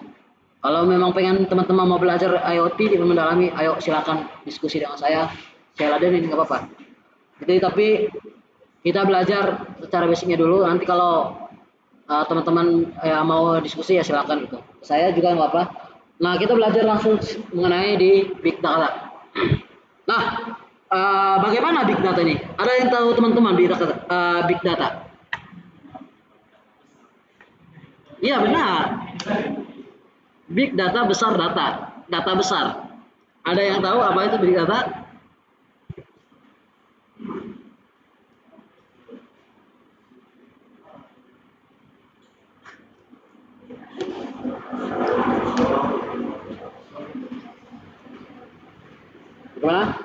Kalau memang pengen teman-teman mau belajar IoT di mendalami, ayo silakan diskusi dengan saya ladenin nggak apa-apa. Jadi tapi kita belajar secara basicnya dulu. Nanti kalau teman-teman mau diskusi ya silakan gitu. Saya juga nggak apa. Nah kita belajar langsung mengenai di big data. Nah bagaimana big data ini? Ada yang tahu teman-teman big data? Iya benar. Big data besar data besar. Ada yang tahu apa itu big data? Gimana?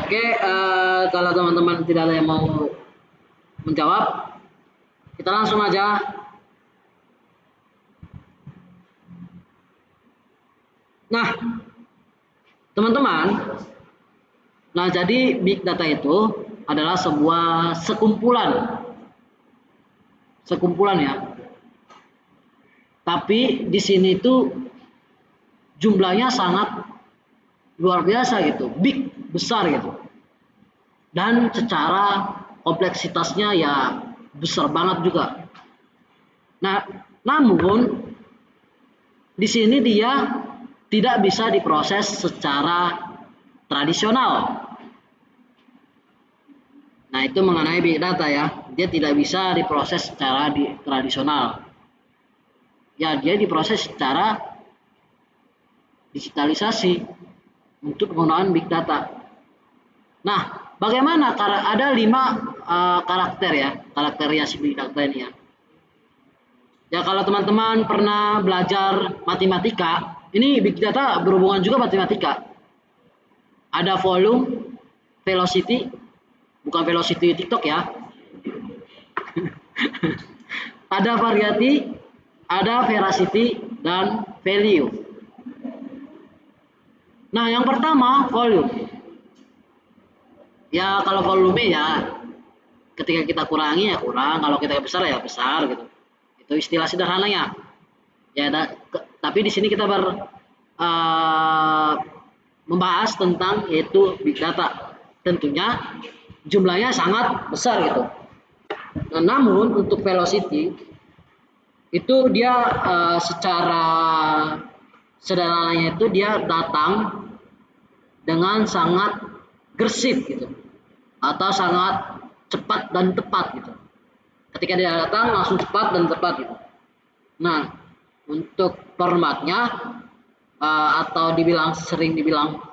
Oke, kalau teman-teman tidak ada yang mau menjawab, kita langsung aja. Nah, teman-teman, nah jadi big data itu adalah sebuah sekumpulan ya. Tapi di sini itu jumlahnya sangat luar biasa gitu, big, besar gitu. Dan secara kompleksitasnya ya besar banget juga. Nah, namun di sini dia tidak bisa diproses secara tradisional. Nah, itu mengenai big data ya. Dia tidak bisa diproses secara tradisional. Ya, dia diproses secara digitalisasi untuk penggunaan big data. Nah, bagaimana? Ada 5 karakter ya, karakteristik si big data ini ya. Ya kalau teman-teman pernah belajar matematika, ini big data berhubungan juga matematika. Ada volume, velocity, bukan velocity TikTok ya. Ada variety, ada veracity, dan value. Nah, yang pertama volume. Ya kalau volume ya ketika kita kurangi ya kurang, kalau kita besar ya besar gitu. Itu istilah sederhananya. Ya, tapi di sini kita membahas tentang yaitu big data. Tentunya jumlahnya sangat besar gitu. Nah, namun untuk velocity itu dia secara sederhananya itu dia datang dengan sangat gersif gitu, atau sangat cepat dan tepat gitu. Ketika dia datang langsung cepat dan tepat gitu. Nah, untuk formatnya atau sering dibilang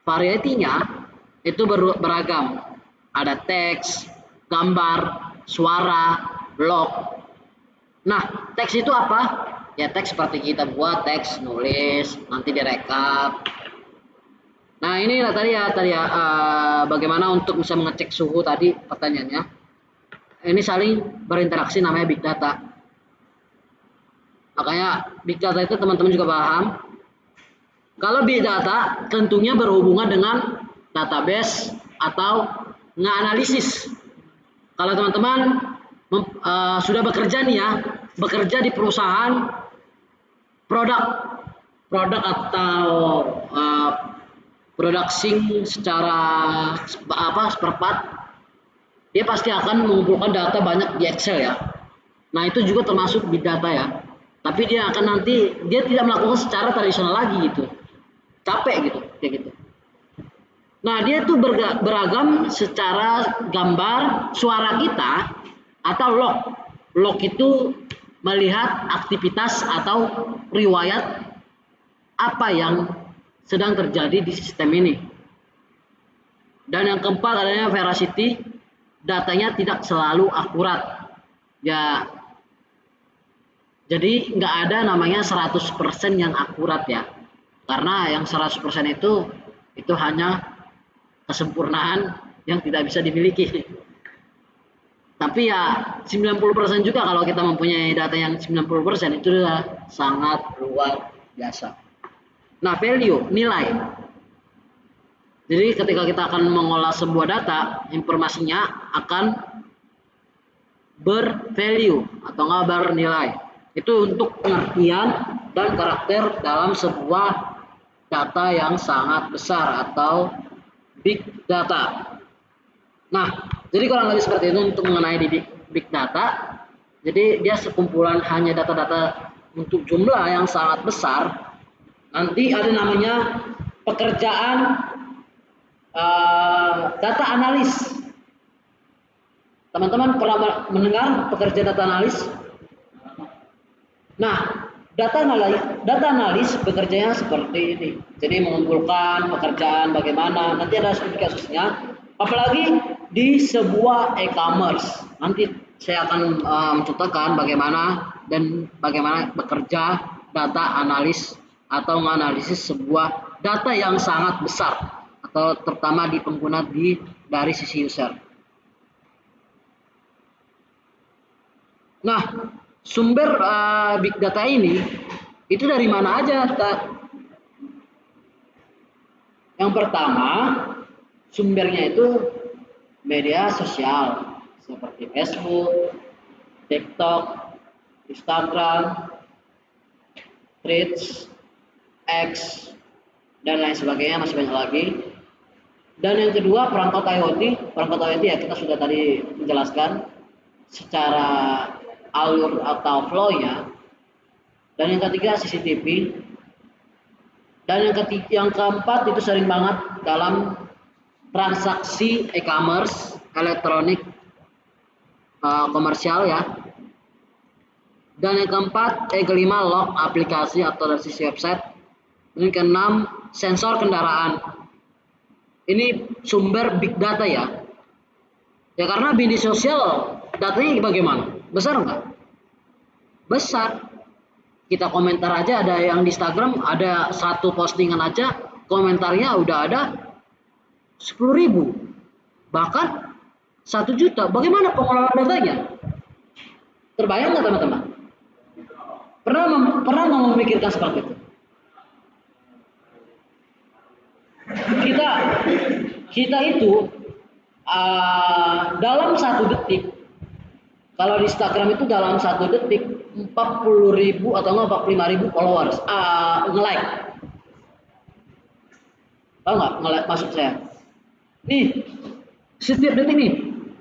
variety-nya itu beragam. Ada teks, gambar, suara, log. Nah, teks itu apa? Ya teks seperti kita buat teks, nulis, nanti direkap. Nah, ini tadi ya bagaimana untuk bisa mengecek suhu tadi pertanyaannya. Ini saling berinteraksi namanya big data. Makanya big data itu teman-teman juga paham. Kalau big data tentunya berhubungan dengan database atau nganalisis. Kalau teman-teman sudah bekerja nih ya, bekerja di perusahaan produk atau produksi secara seperempat, dia pasti akan mengumpulkan data banyak di Excel ya. Nah, itu juga termasuk big data ya. Tapi dia akan nanti dia tidak melakukan secara tradisional lagi gitu. Capek gitu, kayak gitu. Nah, dia itu beragam secara gambar, suara kita atau log. Log itu melihat aktivitas atau riwayat apa yang sedang terjadi di sistem ini. Dan yang keempat adanya veracity, datanya tidak selalu akurat. Ya, jadi nggak ada namanya 100% yang akurat ya. Karena yang 100% itu hanya kesempurnaan yang tidak bisa dimiliki. Tapi ya 90% juga kalau kita mempunyai data yang 90% itu sudah sangat luar biasa. Nah, value, nilai. Jadi ketika kita akan mengolah sebuah data, informasinya akan bervalue atau nggak bernilai. Itu untuk pengertian dan karakter dalam sebuah data yang sangat besar atau big data. Nah, jadi kurang lebih seperti itu untuk mengenai di big data. Jadi dia sekumpulan hanya data-data untuk jumlah yang sangat besar. Nanti ada namanya pekerjaan data analis. Teman-teman pernah mendengar pekerja data analis? Nah, data analis bekerjanya seperti ini. Jadi mengumpulkan pekerjaan bagaimana, nanti ada kasusnya. Apalagi di sebuah e-commerce. Nanti saya akan mencontohkan bagaimana bekerja data analis atau menganalisis sebuah data yang sangat besar atau terutama di pengguna dari sisi user. Nah, sumber big data ini itu dari mana aja, Kak? Yang pertama, sumbernya itu media sosial seperti Facebook, TikTok, Instagram, Threads, X, dan lain sebagainya, masih banyak lagi. Dan yang kedua, perangkat IoT. Perangkat IoT ya kita sudah tadi menjelaskan secara alur atau flow-nya. Dan yang ketiga CCTV. Dan yang keempat itu sering banget dalam transaksi e-commerce, elektronik, komersial ya. Dan yang kelima log aplikasi atau dari sisi website. Dan yang keenam sensor kendaraan. Ini sumber big data ya. Ya karena media sosial datanya bagaimana? Besar enggak? Besar. Kita komentar aja, ada yang di Instagram ada satu postingan aja komentarnya udah ada 10.000, bahkan 1 juta. Bagaimana pengelolaan datanya? Terbayang nggak teman-teman? Pernah memikirkan seperti itu? Kita itu dalam 1 detik, kalau di Instagram itu dalam 1 detik 40.000 atau enggak 45.000 followers nge-like. Tahu nggak nge-like maksud saya? Nih, setiap detik nih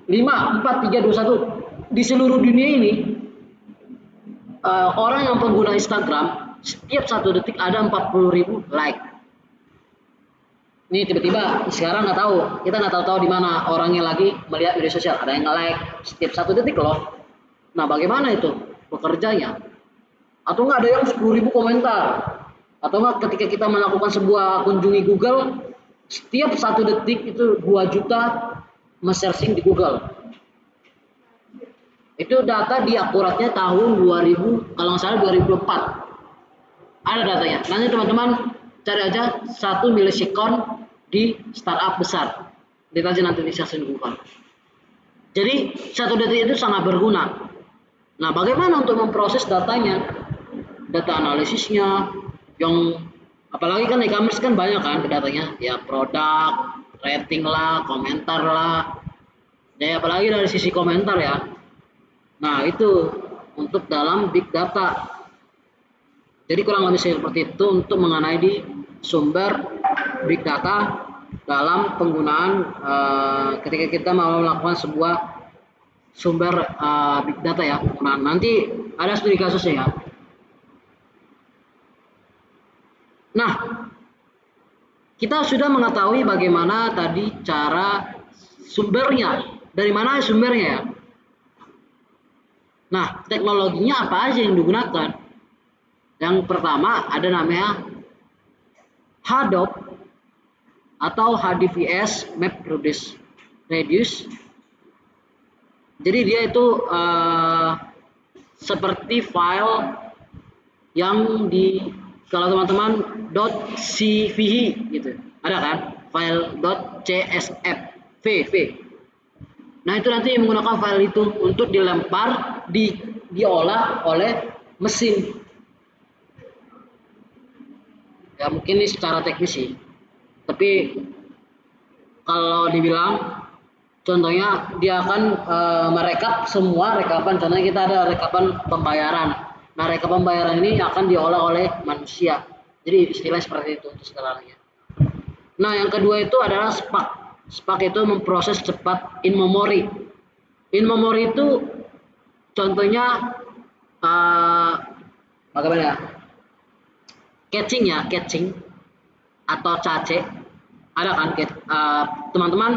5, 4, 3, 2, 1 di seluruh dunia ini orang yang pengguna Instagram setiap 1 detik ada 40.000 like. Nih tiba-tiba sekarang kita nggak tahu di mana orangnya lagi melihat media sosial, ada yang nge-like setiap 1 detik loh. Nah bagaimana itu bekerjanya? Atau nggak ada yang 10.000 komentar? Atau nggak ketika kita melakukan sebuah kunjungi Google, setiap 1 detik itu 2 juta men-searching di Google. Itu data di akuratnya tahun 2000, kalau nggak salah 2004. Ada datanya. Nanti teman-teman cari aja 1 milisekon di startup besar. Lihat aja nanti di searching Google. Jadi 1 detik itu sangat berguna. Nah, bagaimana untuk memproses datanya? Data analisisnya, yang apalagi kan e-commerce kan banyak kan datanya, ya produk, rating lah, komentar lah. Ya apalagi dari sisi komentar ya. Nah, itu untuk dalam big data. Jadi kurang lebih seperti itu untuk mengenai di sumber big data dalam penggunaan ketika kita mau melakukan sebuah sumber big data ya. Nah, nanti ada studi kasusnya ya. Nah, kita sudah mengetahui bagaimana tadi cara sumbernya. Dari mana sumbernya ya? Nah, teknologinya apa aja yang digunakan? Yang pertama ada namanya HDOP atau HDVS Map Reduce. Jadi dia itu seperti file yang kalau teman-teman .cvh gitu, ada kan? File .csv. Nah itu nanti menggunakan file itu untuk dilempar, diolah oleh mesin. Ya mungkin ini secara teknis sih. Tapi kalau dibilang contohnya dia akan merekap semua rekapan. Contohnya kita ada rekapan pembayaran. Nah rekapan pembayaran ini akan diolah oleh manusia. Jadi istilahnya seperti itu untuk segalanya. Nah yang kedua itu adalah SPAC. SPAC itu memproses cepat in memory. In memory itu contohnya bagaimana ya? Catching atau cache. Ada kan teman-teman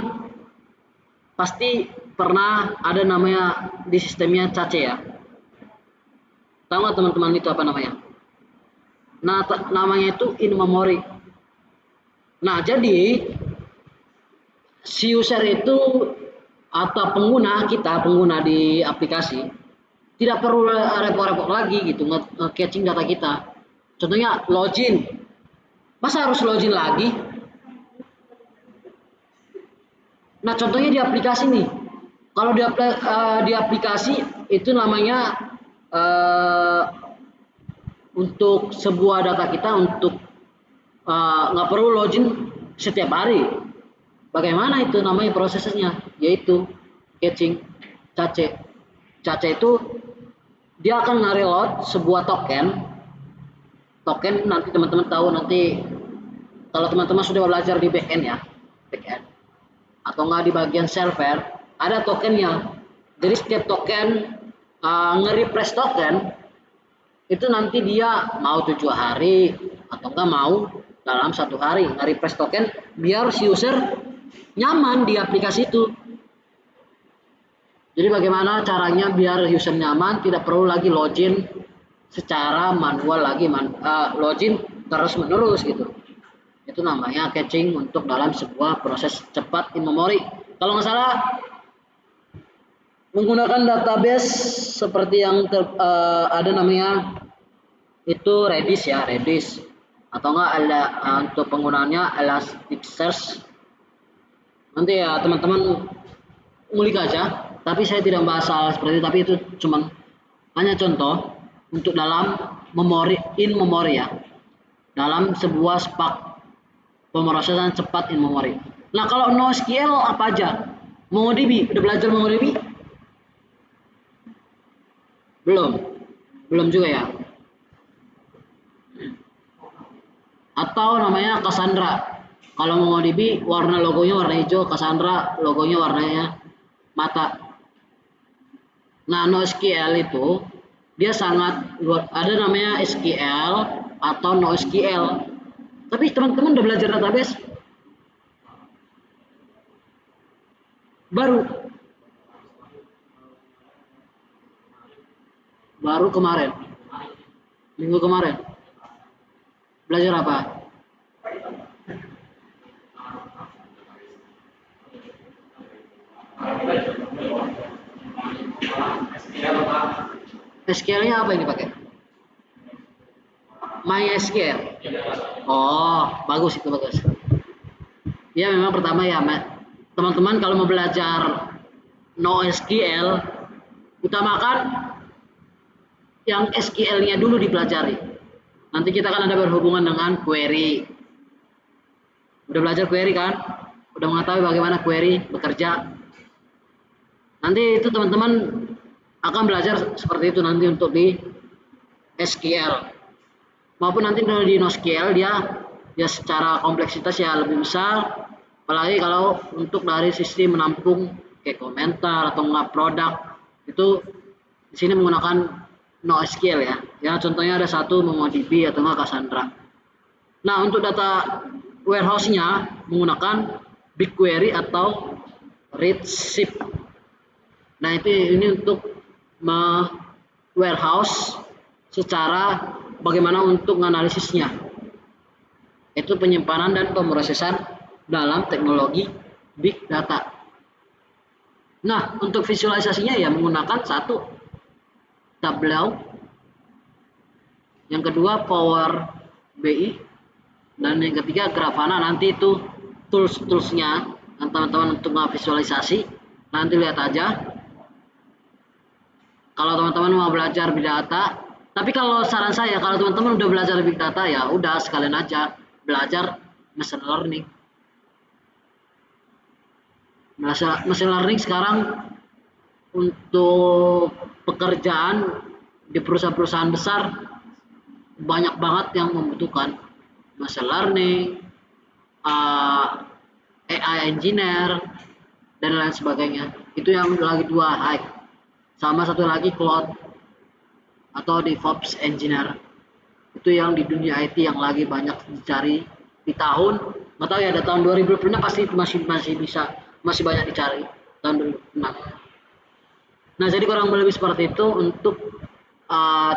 pasti pernah ada namanya di sistemnya cache ya. Tahu nggak teman-teman itu apa namanya? Nah namanya itu in memory. Nah jadi si user itu atau pengguna di aplikasi tidak perlu repot-repot lagi gitu nge-catching data kita. Contohnya login, masa harus login lagi? Nah contohnya di aplikasi nih, kalau di aplikasi itu namanya untuk sebuah data kita untuk nggak perlu login setiap hari. Bagaimana itu namanya prosesnya? Yaitu catching, cache. Cache itu dia akan nge-reload sebuah token. Token nanti teman-teman tahu nanti kalau teman-teman sudah belajar di backend ya, backend atau nggak di bagian server ada tokennya. Jadi setiap token nge-refresh token itu nanti dia mau 7 hari atau enggak mau dalam 1 hari nge-refresh token biar si user nyaman di aplikasi itu. Jadi bagaimana caranya biar user nyaman, tidak perlu lagi login secara manual lagi, login terus menerus gitu. Itu namanya catching untuk dalam sebuah proses cepat in memory. Kalau nggak salah menggunakan database seperti yang ada namanya itu Redis ya, Redis. Atau enggak ada untuk penggunaannya Elasticsearch. Nanti ya teman-teman ngulik aja. Tapi saya tidak bahas hal seperti itu, tapi itu cuman hanya contoh untuk dalam memori in memory ya. Dalam sebuah SPAC pemrosesan cepat in memory. Nah kalau NoSQL apa aja? MongoDB, udah belajar MongoDB? Belum juga ya. Atau namanya Cassandra. Kalau MongoDB warna logonya warna hijau, Cassandra logonya warnanya mata. Nah, NoSQL itu dia sangat ada namanya SQL atau NoSQL. Tapi teman-teman udah belajar database? Baru kemarin. Minggu kemarin. Belajar apa? SQL-nya apa ini pakai? MySQL. Oh, bagus itu bagus. Ya memang pertama ya, teman-teman kalau mau belajar NoSQL, utamakan yang SQL-nya dulu dipelajari. Nanti kita akan ada berhubungan dengan query. Udah belajar query kan? Udah mengetahui bagaimana query bekerja. Nanti itu teman-teman akan belajar seperti itu nanti untuk di SQL. Maupun nanti di NoSQL dia secara kompleksitas ya lebih besar. Apalagi kalau untuk dari sistem menampung kayak komentar atau nggak produk itu di sini menggunakan NoSQL ya. Ya contohnya ada satu MongoDB atau nggak Cassandra. Nah untuk data warehouse-nya menggunakan BigQuery atau Redshift. Nah ini untuk warehouse secara bagaimana untuk menganalisisnya. Itu penyimpanan dan pemrosesan dalam teknologi Big Data. Nah, untuk visualisasinya ya menggunakan satu Tableau, yang kedua Power BI, dan yang ketiga Grafana. Nanti itu tools-toolsnya teman-teman untuk visualisasi. Nanti lihat aja. Kalau teman-teman mau belajar Big Data, tapi kalau saran saya kalau teman-teman udah belajar Big Data ya udah sekalian aja belajar machine learning. Machine learning sekarang untuk pekerjaan di perusahaan-perusahaan besar banyak banget yang membutuhkan machine learning, AI engineer, dan lain sebagainya. Itu yang lagi dua hype. Sama satu lagi cloud atau DevOps engineer. Itu yang di dunia IT yang lagi banyak dicari di tahun, nggak tahu ya, ada tahun 2026 pasti masih banyak dicari tahun 2026. Nah jadi kurang lebih seperti itu untuk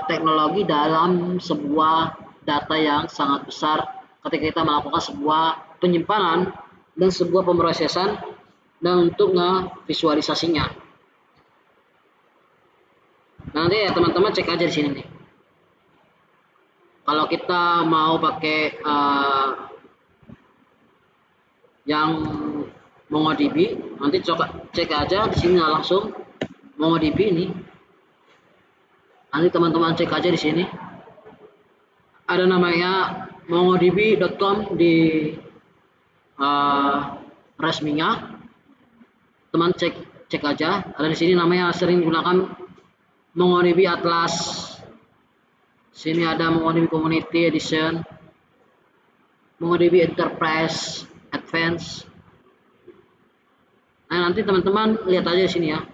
teknologi dalam sebuah data yang sangat besar ketika kita melakukan sebuah penyimpanan dan sebuah pemrosesan dan untuk visualisasinya. Nanti ya teman-teman cek aja di sini nih. Kalau kita mau pakai yang MongoDB, nanti coba cek aja di sini langsung MongoDB ini. Nanti teman-teman cek aja di sini. Ada namanya mongodb.com di resminya. Teman cek aja. Ada di sini namanya sering digunakan MongoDB Atlas. Sini ada MongoDB Community Edition, MongoDB Enterprise Advanced. Nah nanti teman-teman lihat aja di sini ya.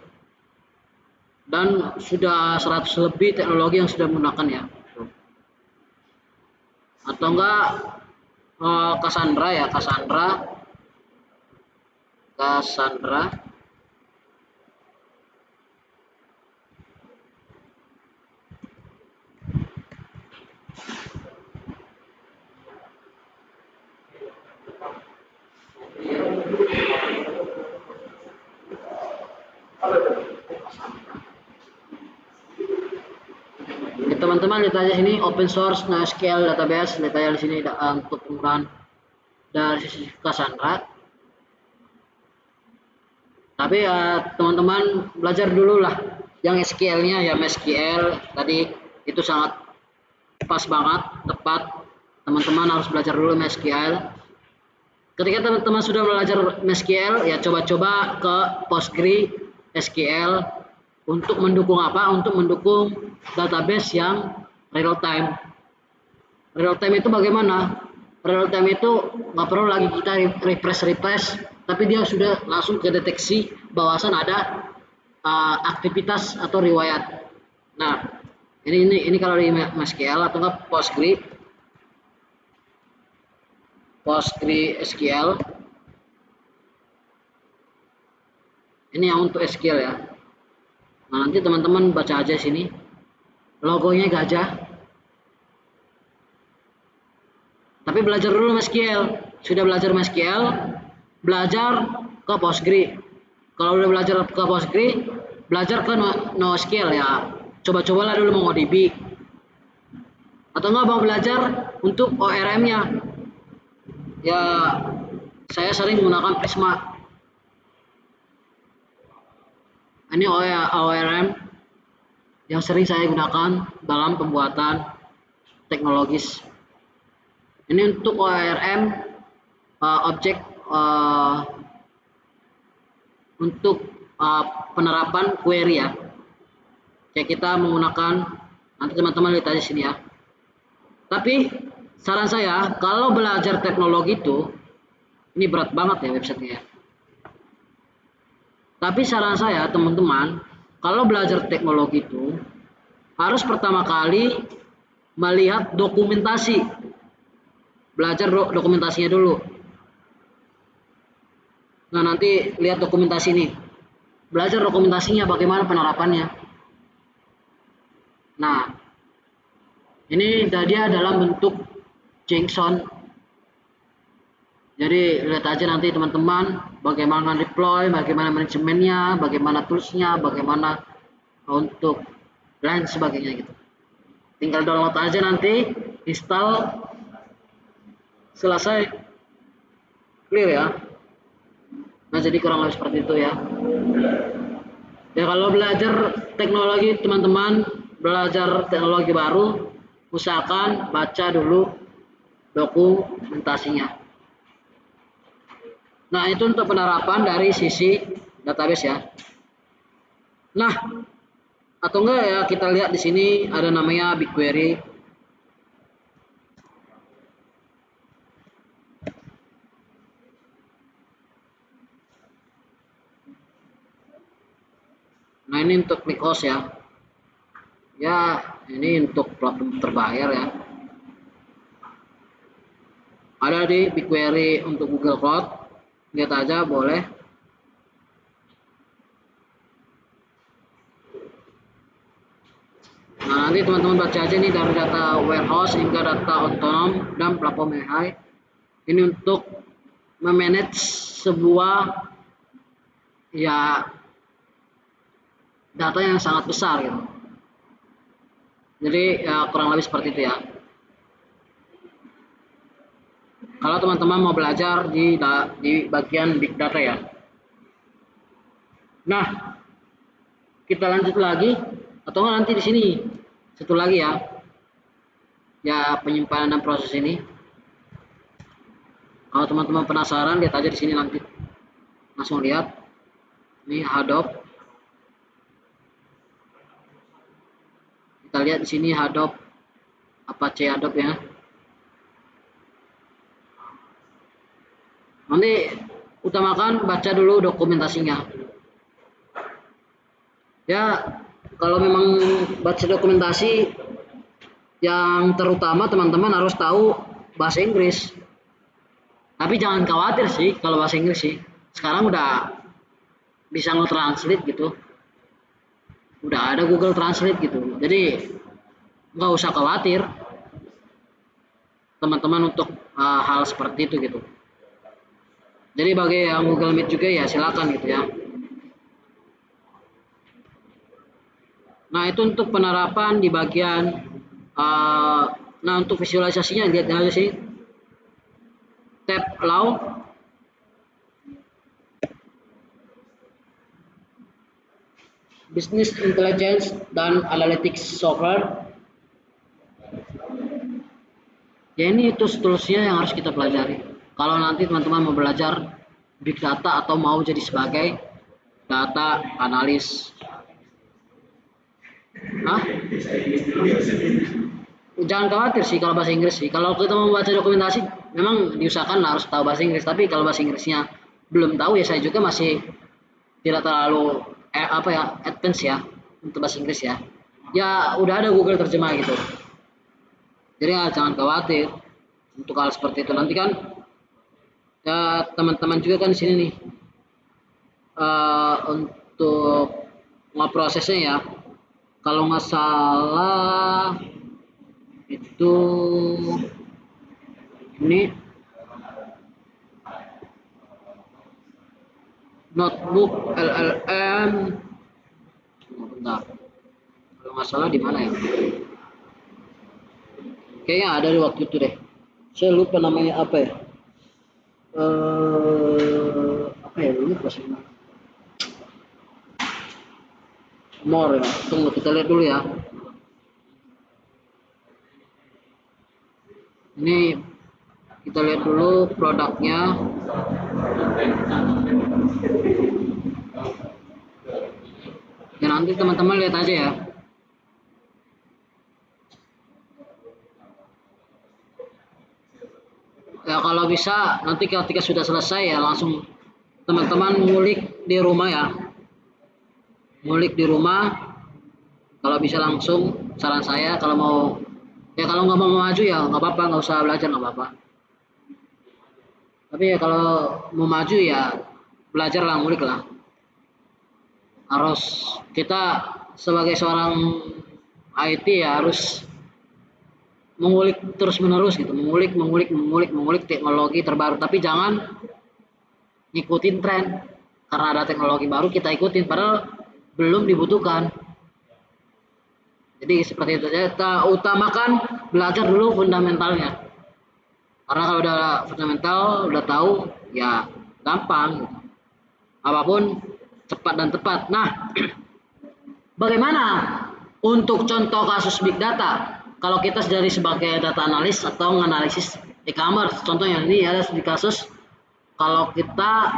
Dan sudah 100 lebih teknologi yang sudah menggunakan ya. Atau enggak Cassandra ya, Cassandra. Teman-teman lihat aja sini open source NoSQL database, lihat aja di sini untuk penggunaan dari sisi Cassandra. Tapi ya teman-teman belajar dulu lah yang SQL-nya ya, MySQL tadi itu sangat pas banget, tepat. Teman-teman harus belajar dulu MySQL. Ketika teman-teman sudah belajar MySQL, ya coba-coba ke PostgreSQL untuk mendukung apa? Untuk mendukung database yang real time. Real time itu bagaimana? Real time itu nggak perlu lagi kita refresh, tapi dia sudah langsung kedeteksi bahwasan ada aktivitas atau riwayat. Nah, ini kalau di MySQL atau enggak PostgreSQL. Ini yang untuk SQL ya. Nah, nanti teman-teman baca aja sini. Logonya gajah. Tapi belajar dulu MySQL. Sudah belajar MySQL, belajar ke Postgre. Kalau udah belajar ke Postgre, belajar ke NoSQL ya. Coba-cobalah dulu MongoDB. Atau enggak mau belajar untuk ORM-nya. Ya, saya sering menggunakan Prisma. Ini ORM yang sering saya gunakan dalam pembuatan teknologis. Ini untuk ORM objek untuk penerapan query ya. Kayak kita menggunakan, nanti teman-teman lihat aja sini ya. Tapi saran saya kalau belajar teknologi itu, ini berat banget ya websitenya ya. Tapi saran saya teman-teman, kalau belajar teknologi itu harus pertama kali melihat dokumentasi. Belajar dokumentasinya dulu. Nah, nanti lihat dokumentasi ini. Belajar dokumentasinya bagaimana penerapannya. Nah, ini dia dalam bentuk JSON. Jadi lihat aja nanti teman-teman bagaimana deploy, bagaimana manajemennya, bagaimana toolsnya, bagaimana untuk lain sebagainya gitu. Tinggal download aja nanti, install, selesai, clear ya. Nah, jadi kurang lebih seperti itu ya. Ya kalau belajar teknologi teman-teman, belajar teknologi baru, usahakan baca dulu dokumentasinya. Nah, itu untuk penerapan dari sisi database ya. Nah, atau enggak ya kita lihat di sini ada namanya BigQuery. Nah, ini untuk ClickHost ya. Ya, ini untuk platform terbayar ya. Ada di BigQuery untuk Google Cloud. Lihat aja boleh. Nah, nanti teman-teman baca aja nih dari data warehouse hingga data otonom dan platform AI. Ini untuk memanage sebuah ya data yang sangat besar gitu. Jadi ya kurang lebih seperti itu ya. Kalau teman-teman mau belajar di bagian big data ya. Nah, kita lanjut lagi atau nanti di sini satu lagi ya. Ya penyimpanan dan proses ini. Kalau teman-teman penasaran lihat aja di sini nanti. Langsung lihat. Ini Hadoop. Kita lihat di sini Hadoop Apache Hadoop ya. Nanti utamakan baca dulu dokumentasinya. Ya, kalau memang baca dokumentasi yang terutama teman-teman harus tahu bahasa Inggris. Tapi jangan khawatir sih kalau bahasa Inggris sih. Sekarang udah bisa nge-translate gitu. Udah ada Google Translate gitu. Jadi nggak usah khawatir teman-teman untuk hal seperti itu gitu. Jadi bagi yang Google Meet juga ya silakan gitu ya. Nah, itu untuk penerapan di bagian nah untuk visualisasinya lihat aja sih. Tab Allow. Business Intelligence dan Analytics Software. Ya ini itu toolsnya yang harus kita pelajari. kalau nanti teman-teman mau belajar big data atau mau jadi sebagai data analis. Hah? Jangan khawatir sih kalau bahasa Inggris sih. Kalau kita mau baca dokumentasi, memang diusahakan harus tahu bahasa Inggris. Tapi kalau bahasa Inggrisnya belum tahu ya, saya juga masih tidak terlalu advance ya untuk bahasa Inggris ya. Ya udah ada Google terjemah gitu. Jadi ya, jangan khawatir untuk hal seperti itu. Nanti kan ya teman-teman juga kan di sini nih untuk ngeprosesnya ya. Kalau nggak salah itu ini notebook LLM. Bentar, kalau nggak salah di mana ya? Kayaknya ada di waktu itu deh. Saya lupa namanya apa ya. Apa ya, lupa sih. More ya. Tunggu kita lihat dulu ya. Ini kita lihat dulu produknya. Ya nanti teman-teman lihat aja ya. Ya kalau bisa nanti ketika sudah selesai ya langsung teman-teman ngulik di rumah ya. Ngulik di rumah. Kalau bisa langsung, saran saya kalau mau ya, kalau nggak mau maju ya nggak apa-apa, nggak usah belajar, nggak apa-apa. Tapi ya kalau mau maju ya belajar lah, ngulik lah. Harus kita sebagai seorang IT ya harus mengulik terus menerus gitu, mengulik teknologi terbaru. Tapi jangan ngikutin tren karena ada teknologi baru kita ikutin padahal belum dibutuhkan. Jadi seperti itu saja, kita utamakan belajar dulu fundamentalnya. Karena kalau udah fundamental, udah tahu, ya gampang gitu. Apapun cepat dan tepat. Nah, bagaimana untuk contoh kasus big data? Kalau kita dari sebagai data analis atau menganalisis e-commerce, contohnya ini ada di kasus kalau kita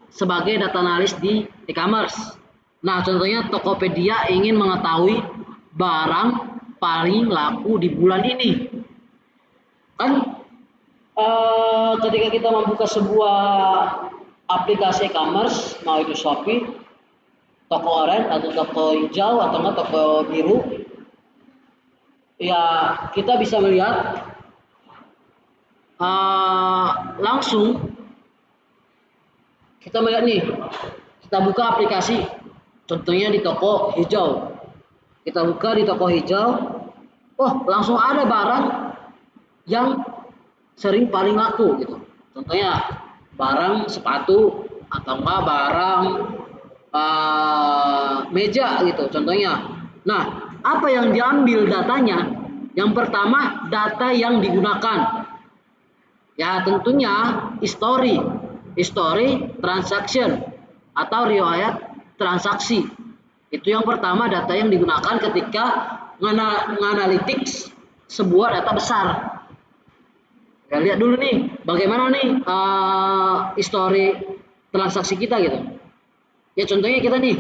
sebagai data analis di e-commerce. Nah, contohnya Tokopedia ingin mengetahui barang paling laku di bulan ini. Kan ketika kita membuka sebuah aplikasi e-commerce, mau itu Shopee, toko oranye atau toko hijau atau enggak toko biru, ya kita bisa melihat langsung. Kita melihat nih, kita buka aplikasi, contohnya di toko hijau. Kita buka di toko hijau, oh langsung ada barang yang sering paling laku gitu. Contohnya barang sepatu atau enggak barang meja gitu contohnya. Nah, apa yang diambil datanya? Yang pertama, data yang digunakan. Ya tentunya history transaction atau riwayat transaksi. Itu yang pertama, data yang digunakan ketika menganalitik sebuah data besar. Ya, lihat dulu nih bagaimana nih history transaksi kita gitu. Ya contohnya kita nih,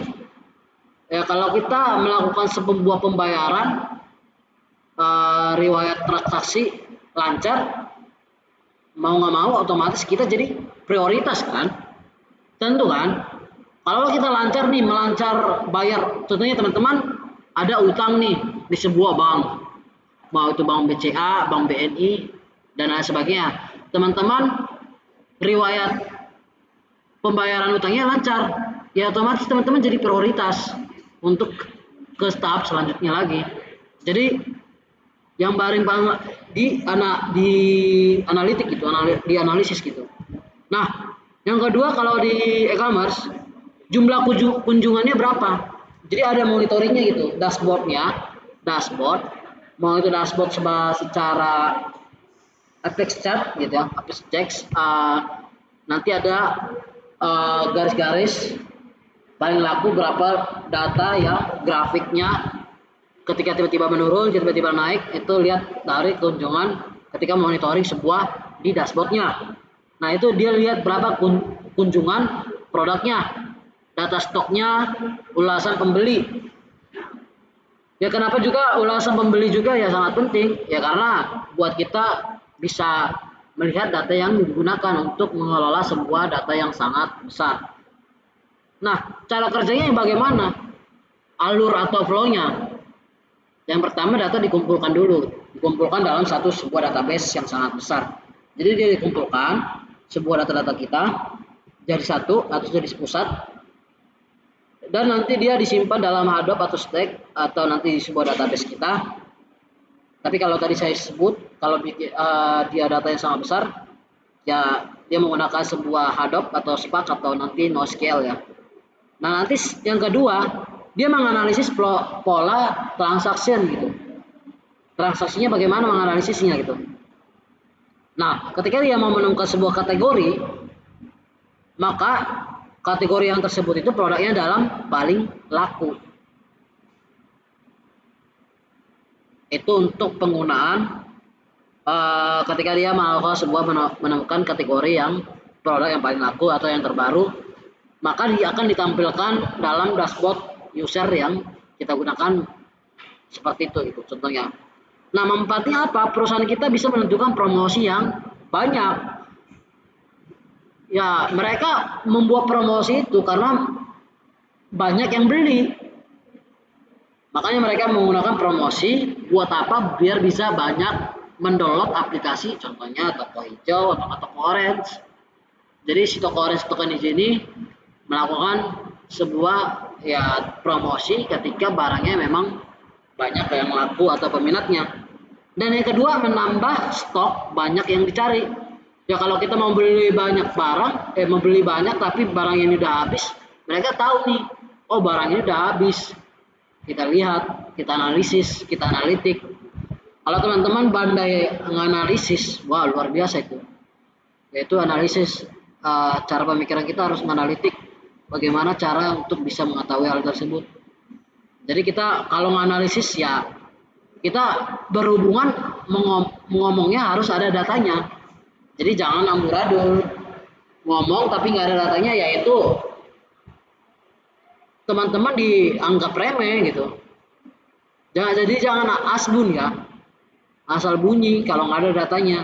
ya kalau kita melakukan sebuah pembayaran, riwayat transaksi lancar, mau nggak mau otomatis kita jadi prioritas kan, tentu kan. Kalau kita lancar nih, melancar bayar, contohnya teman-teman ada utang nih di sebuah bank, mau itu bank BCA, bank BNI dan lain sebagainya. Teman-teman riwayat pembayaran utangnya lancar, ya otomatis teman-teman jadi prioritas untuk ke tahap selanjutnya lagi. Jadi yang paling di analitik gitu, di analisis gitu. Nah, yang kedua kalau di e-commerce jumlah kunjungannya berapa? Jadi ada monitoringnya gitu, dashboard, mau itu dashboard secara Apex chart gitu ya, Apex checks, nanti ada garis-garis paling laku berapa data yang grafiknya ketika tiba-tiba menurun, tiba-tiba naik, itu lihat dari kunjungan ketika monitoring sebuah di dashboardnya. Nah itu dia lihat berapa kunjungan produknya, data stoknya, ulasan pembeli. Ya kenapa juga ulasan pembeli juga ya sangat penting ya karena buat kita bisa melihat data yang digunakan untuk mengelola sebuah data yang sangat besar. Nah cara kerjanya yang bagaimana? Alur atau flow-nya. Yang pertama data dikumpulkan dulu, dikumpulkan dalam sebuah database yang sangat besar. Jadi dia dikumpulkan sebuah data-data kita jadi satu atau jadi pusat dan nanti dia disimpan dalam Hadoop atau Stack atau nanti di sebuah database kita. Tapi kalau tadi saya sebut kalau dia data yang sangat besar, ya dia menggunakan sebuah Hadoop atau Spark atau nanti NoSQL ya. Nah nanti yang kedua dia menganalisis pola transaction gitu. Transaksinya bagaimana menganalisisnya gitu. Nah ketika dia mau menemukan sebuah kategori, maka kategori yang tersebut itu produknya dalam paling laku. Itu untuk penggunaan ketika dia melakukan menemukan kategori yang produk yang paling laku atau yang terbaru, maka dia akan ditampilkan dalam dashboard user yang kita gunakan seperti itu contohnya. Nah manfaatnya apa? Perusahaan kita bisa menentukan promosi yang banyak. Ya mereka membuat promosi itu karena banyak yang beli. Makanya mereka menggunakan promosi buat apa? Biar bisa banyak mendownload aplikasi, contohnya toko hijau atau toko orange. Jadi si toko orange toko di sini melakukan sebuah ya promosi ketika barangnya memang banyak yang laku atau peminatnya. Dan yang kedua menambah stok banyak yang dicari. Ya kalau kita mau beli banyak barang, membeli banyak tapi barang ini udah habis, mereka tahu nih, oh barang ini udah habis. Kita lihat, kita analisis, kita analitik. Kalau teman-teman pandai menganalisis, wah luar biasa itu. Yaitu analisis cara pemikiran kita harus menganalitik bagaimana cara untuk bisa mengetahui hal tersebut. Jadi kita kalau menganalisis ya kita berhubungan ngomongnya harus ada datanya. Jadi jangan amburadul ngomong tapi nggak ada datanya, yaitu teman-teman dianggap remeh gitu. Jadi jangan asbun ya, asal bunyi kalau nggak ada datanya.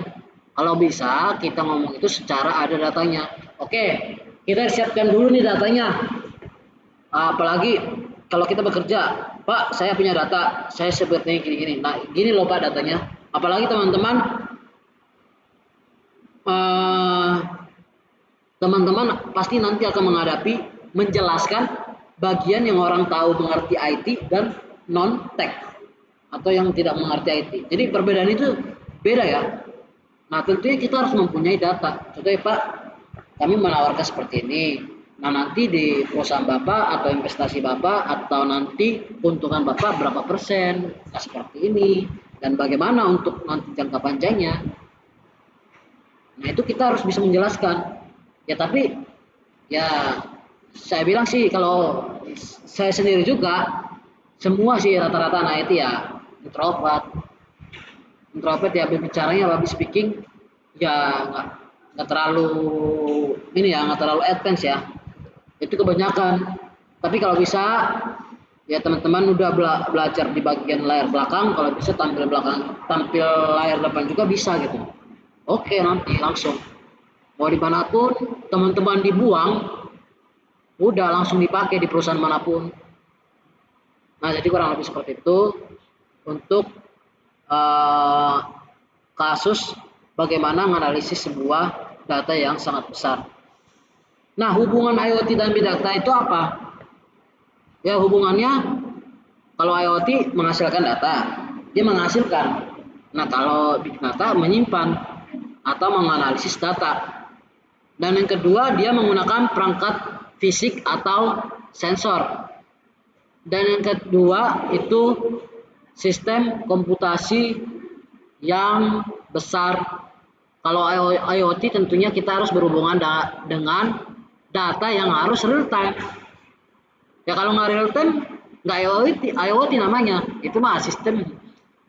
Kalau bisa kita ngomong itu secara ada datanya. Oke, kita siapkan dulu nih datanya. Apalagi kalau kita bekerja, Pak, saya punya data, saya seperti gini-gini. Nah, gini loh Pak datanya. Apalagi teman-teman, eh, teman-teman pasti nanti akan menghadapi menjelaskan bagian yang orang tahu mengerti IT dan non tech atau yang tidak mengerti IT. Jadi perbedaan itu beda ya. Nah tentunya kita harus mempunyai data. Contohnya Pak, kami menawarkan seperti ini. Nah nanti di perusahaan Bapak atau investasi Bapak atau nanti keuntungan Bapak berapa persen, nah, seperti ini. Dan bagaimana untuk nanti jangka panjangnya. Nah itu kita harus bisa menjelaskan. Ya tapi ya saya bilang sih kalau saya sendiri juga semua sih rata-rata nah itu ya introvert. Introvert ya bicaranya public speaking ya nggak terlalu ini ya nggak terlalu advance ya. Itu kebanyakan. Tapi kalau bisa ya teman-teman udah belajar di bagian layar belakang, kalau bisa tampil layar depan juga bisa gitu. Oke nanti langsung mau dimanapun teman-teman dibuang udah langsung dipakai di perusahaan manapun. Nah jadi kurang lebih seperti itu untuk uh, kasus bagaimana menganalisis sebuah data yang sangat besar. Nah hubungan IoT dan big data itu apa? Ya hubungannya kalau IoT menghasilkan data, dia menghasilkan. Nah kalau big data menyimpan atau menganalisis data. Dan yang kedua dia menggunakan perangkat fisik atau sensor. Dan yang kedua itu sistem komputasi yang besar. Kalau IoT tentunya kita harus berhubungan dengan data yang harus real time. Ya kalau nggak real time nggak IoT namanya, itu mah sistem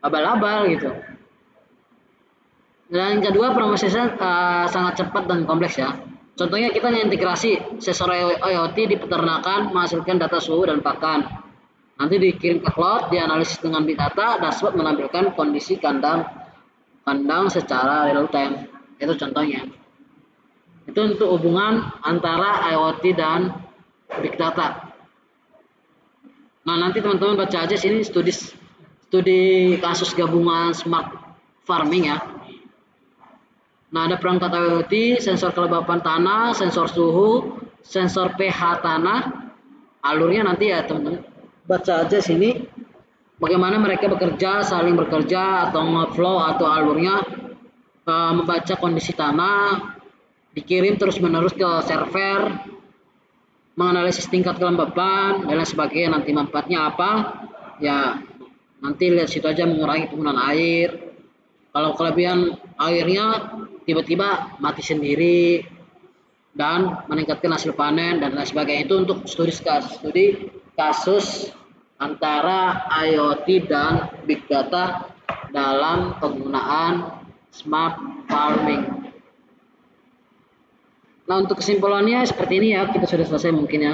abal-abal gitu. Dan yang kedua, prosesnya sangat cepat dan kompleks ya. Contohnya kita integrasi sensor IoT di peternakan menghasilkan data suhu dan pakan. Nanti dikirim ke cloud, dianalisis dengan big data, dashboard menampilkan kondisi kandang secara real time. Itu contohnya. Itu untuk hubungan antara IoT dan big data. Nah, nanti teman-teman baca aja sini studi kasus gabungan smart farming ya. Nah, ada perangkat IoT, sensor kelembapan tanah, sensor suhu, sensor pH tanah. Alurnya nanti ya teman-teman baca aja sini bagaimana mereka bekerja, saling bekerja atau ngeflow atau alurnya, membaca kondisi tanah, dikirim terus-menerus ke server, menganalisis tingkat kelembapan dan lain sebagainya. Nanti manfaatnya apa? Ya, nanti lihat situ aja, mengurangi penggunaan air. Kalau kelebihan airnya tiba-tiba mati sendiri dan meningkatkan hasil panen dan lain sebagainya. Itu untuk studi kasus antara IoT dan big data dalam penggunaan smart farming. Nah, untuk kesimpulannya seperti ini ya, kita sudah selesai mungkin ya.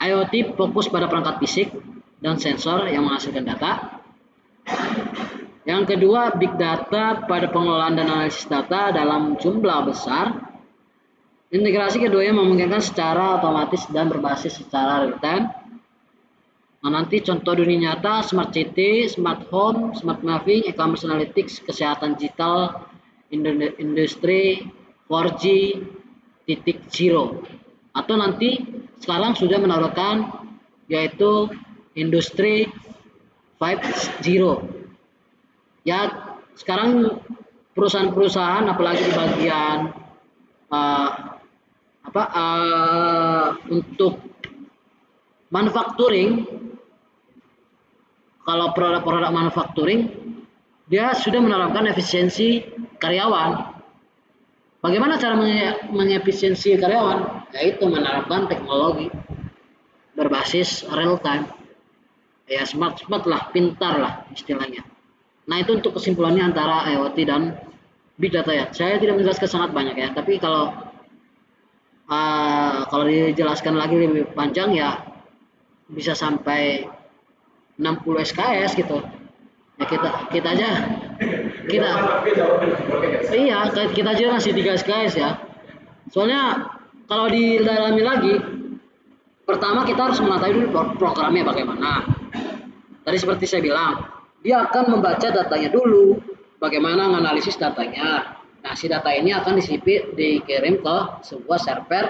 IoT fokus pada perangkat fisik dan sensor yang menghasilkan data. Yang kedua, big data pada pengelolaan dan analisis data dalam jumlah besar. Integrasi keduanya memungkinkan secara otomatis dan berbasis secara real time. Nah, nanti contoh dunia nyata, smart city, smart home, smart mapping, e-commerce analytics, kesehatan digital, industri 4G, titik zero. Atau nanti sekarang sudah menawarkan yaitu industri 5.0. Ya, sekarang perusahaan-perusahaan apalagi di bagian untuk manufacturing, kalau produk-produk manufacturing dia sudah menerapkan efisiensi karyawan. Bagaimana cara mengefisiensi karyawan? Yaitu menerapkan teknologi berbasis real time. Ya, smart lah, pintar lah istilahnya. Nah, itu untuk kesimpulannya antara IoT dan big data ya. Saya tidak menjelaskan sangat banyak ya, tapi kalau dijelaskan lagi lebih panjang ya bisa sampai 60 SKS gitu. Ya kita aja kita aja masih 3 SKS ya. Soalnya kalau didalami lagi, pertama kita harus mengetahui dulu programnya bagaimana. Tadi seperti saya bilang, dia akan membaca datanya dulu, bagaimana menganalisis datanya. Nah, si data ini akan dikirim ke sebuah server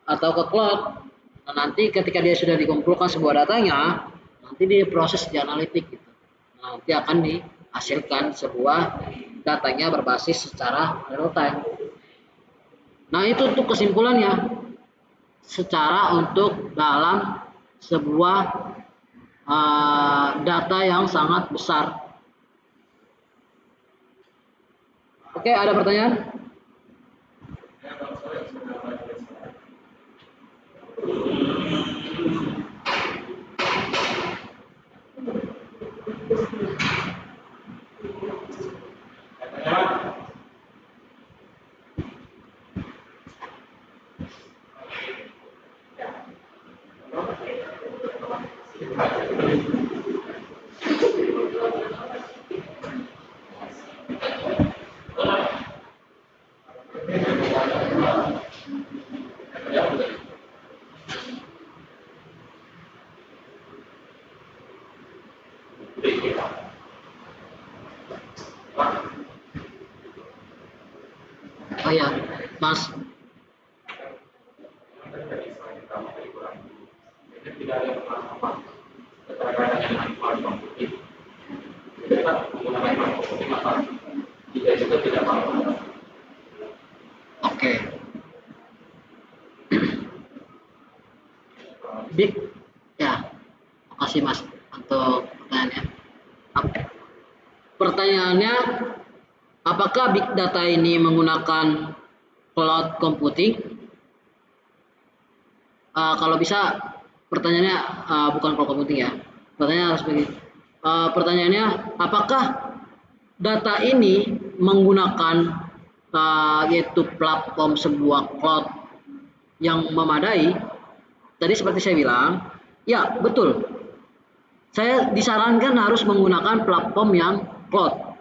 atau ke cloud. Nah, nanti ketika dia sudah dikumpulkan sebuah datanya, nanti diproses di analitik gitu. Nah, nanti akan dihasilkan sebuah datanya berbasis secara real time. Nah, itu untuk kesimpulannya. Secara untuk dalam sebuah data yang sangat besar. Oke, ada pertanyaan? Oh ya, Mas. Oke. Big, ya. Makasih Mas untuk pertanyaannya. Pertanyaannya, apakah big data ini menggunakan cloud computing? Kalau bisa, pertanyaannya bukan cloud computing ya. Pertanyaannya harus begini. Pertanyaannya, apakah data ini menggunakan yaitu platform sebuah cloud yang memadai, tadi seperti saya bilang, ya betul. Saya disarankan harus menggunakan platform yang cloud,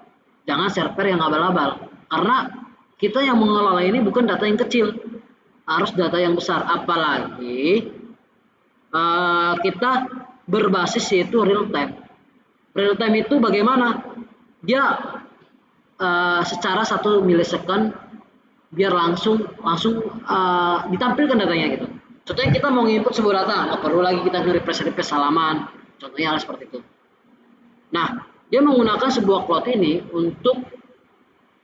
jangan server yang abal-abal. Karena kita yang mengelola ini bukan data yang kecil, harus data yang besar. Apalagi kita berbasis yaitu real time. Real time itu bagaimana? Dia secara 1 milisecond biar langsung ditampilkan datanya gitu. Contohnya kita mau input sebuah data, nggak perlu lagi kita nge-refresh halaman. Contohnya hal seperti itu. Nah, dia menggunakan sebuah cloud ini untuk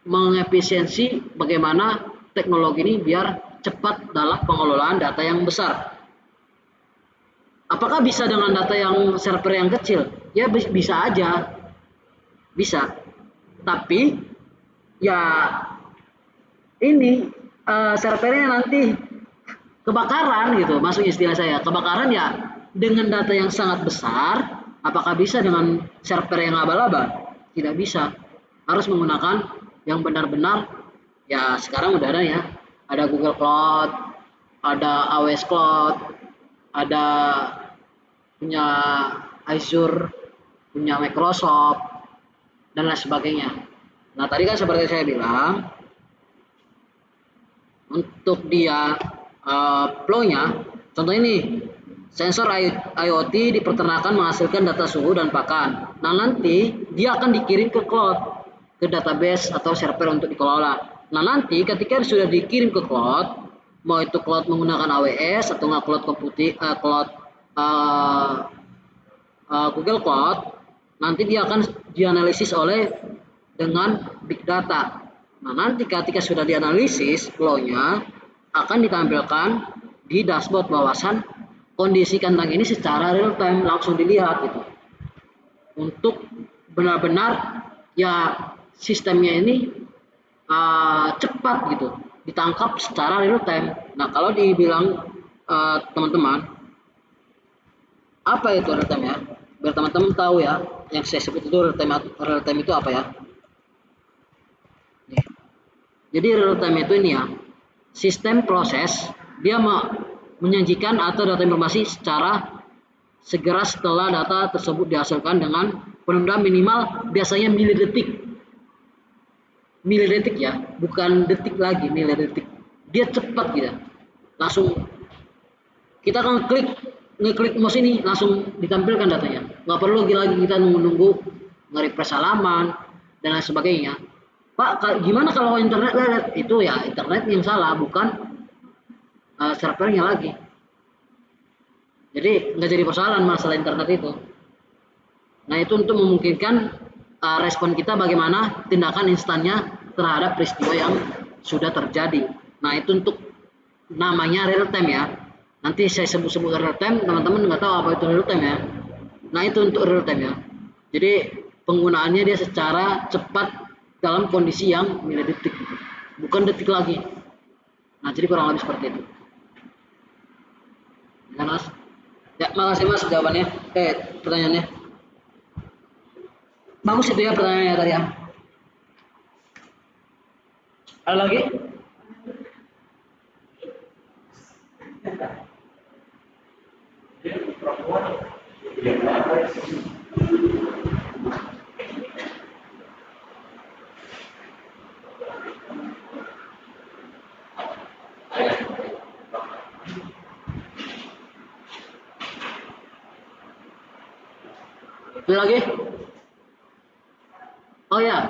mengefisiensi bagaimana teknologi ini biar cepat dalam pengelolaan data yang besar. Apakah bisa dengan data yang server yang kecil? Ya bisa aja, bisa. Tapi ya ini servernya nanti kebakaran gitu, masuk istilah saya. Kebakaran ya dengan data yang sangat besar, apakah bisa dengan server yang abal-abal? Tidak bisa. Harus menggunakan yang benar-benar ya sekarang udah ada ya. Ada Google Cloud, ada AWS Cloud, ada punya Azure, punya Microsoft, dan lain sebagainya. Nah tadi kan seperti saya bilang, untuk dia flow-nya, contoh ini, sensor IoT di peternakan menghasilkan data suhu dan pakan. Nah nanti dia akan dikirim ke cloud, ke database atau server untuk dikelola. Nah nanti ketika sudah dikirim ke cloud, mau itu cloud menggunakan AWS atau nggak cloud computing, cloud Google Cloud, nanti dia akan dianalisis oleh dengan big data. Nah, nanti ketika sudah dianalisis flow-nya akan ditampilkan di dashboard bawasan kondisi kandang ini secara real time, langsung dilihat gitu. Untuk benar-benar ya sistemnya ini cepat gitu, ditangkap secara real time. Nah, kalau dibilang teman-teman, apa itu real time ya? Biar teman-teman tahu ya, yang saya sebut itu real time itu apa ya? Jadi real time itu ini ya, sistem proses dia menyajikan atau data informasi secara segera setelah data tersebut dihasilkan dengan penundaan minimal biasanya milidetik ya, bukan detik lagi, milidetik. Dia cepat gitu, langsung kita akan ngeklik mouse ini langsung ditampilkan datanya, nggak perlu lagi kita nunggu nge-refresh halaman dan lain sebagainya. Pak, gimana kalau internet lelet? Itu ya internet yang salah, bukan servernya lagi. Jadi nggak jadi persoalan masalah internet itu. Nah itu untuk memungkinkan respon kita bagaimana tindakan instannya terhadap peristiwa yang sudah terjadi. Nah itu untuk namanya real time ya. Nanti saya sebut real time, teman-teman nggak tahu apa itu real time ya. Nah itu untuk real time ya. Jadi penggunaannya dia secara cepat dalam kondisi yang milidetik, bukan detik lagi. Nah jadi kurang lebih seperti itu. Ya mas, ya makasih mas jawabannya. Pertanyaannya. Bagus itu ya pertanyaannya tadi ya. Ada lagi? Ada lagi? Oh ya.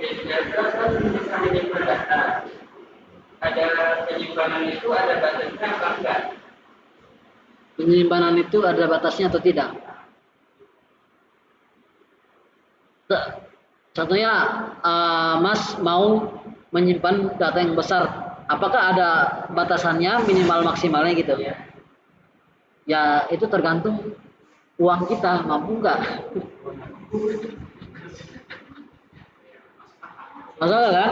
Big data kan bisa menyimpan data. Ada penyimpanan itu ada batasnya apa enggak? Penyimpanan itu ada batasnya atau tidak? Contohnya Mas mau menyimpan data yang besar, apakah ada batasannya minimal maksimalnya gitu? Ya itu tergantung uang kita mampu nggak. Masalah kan?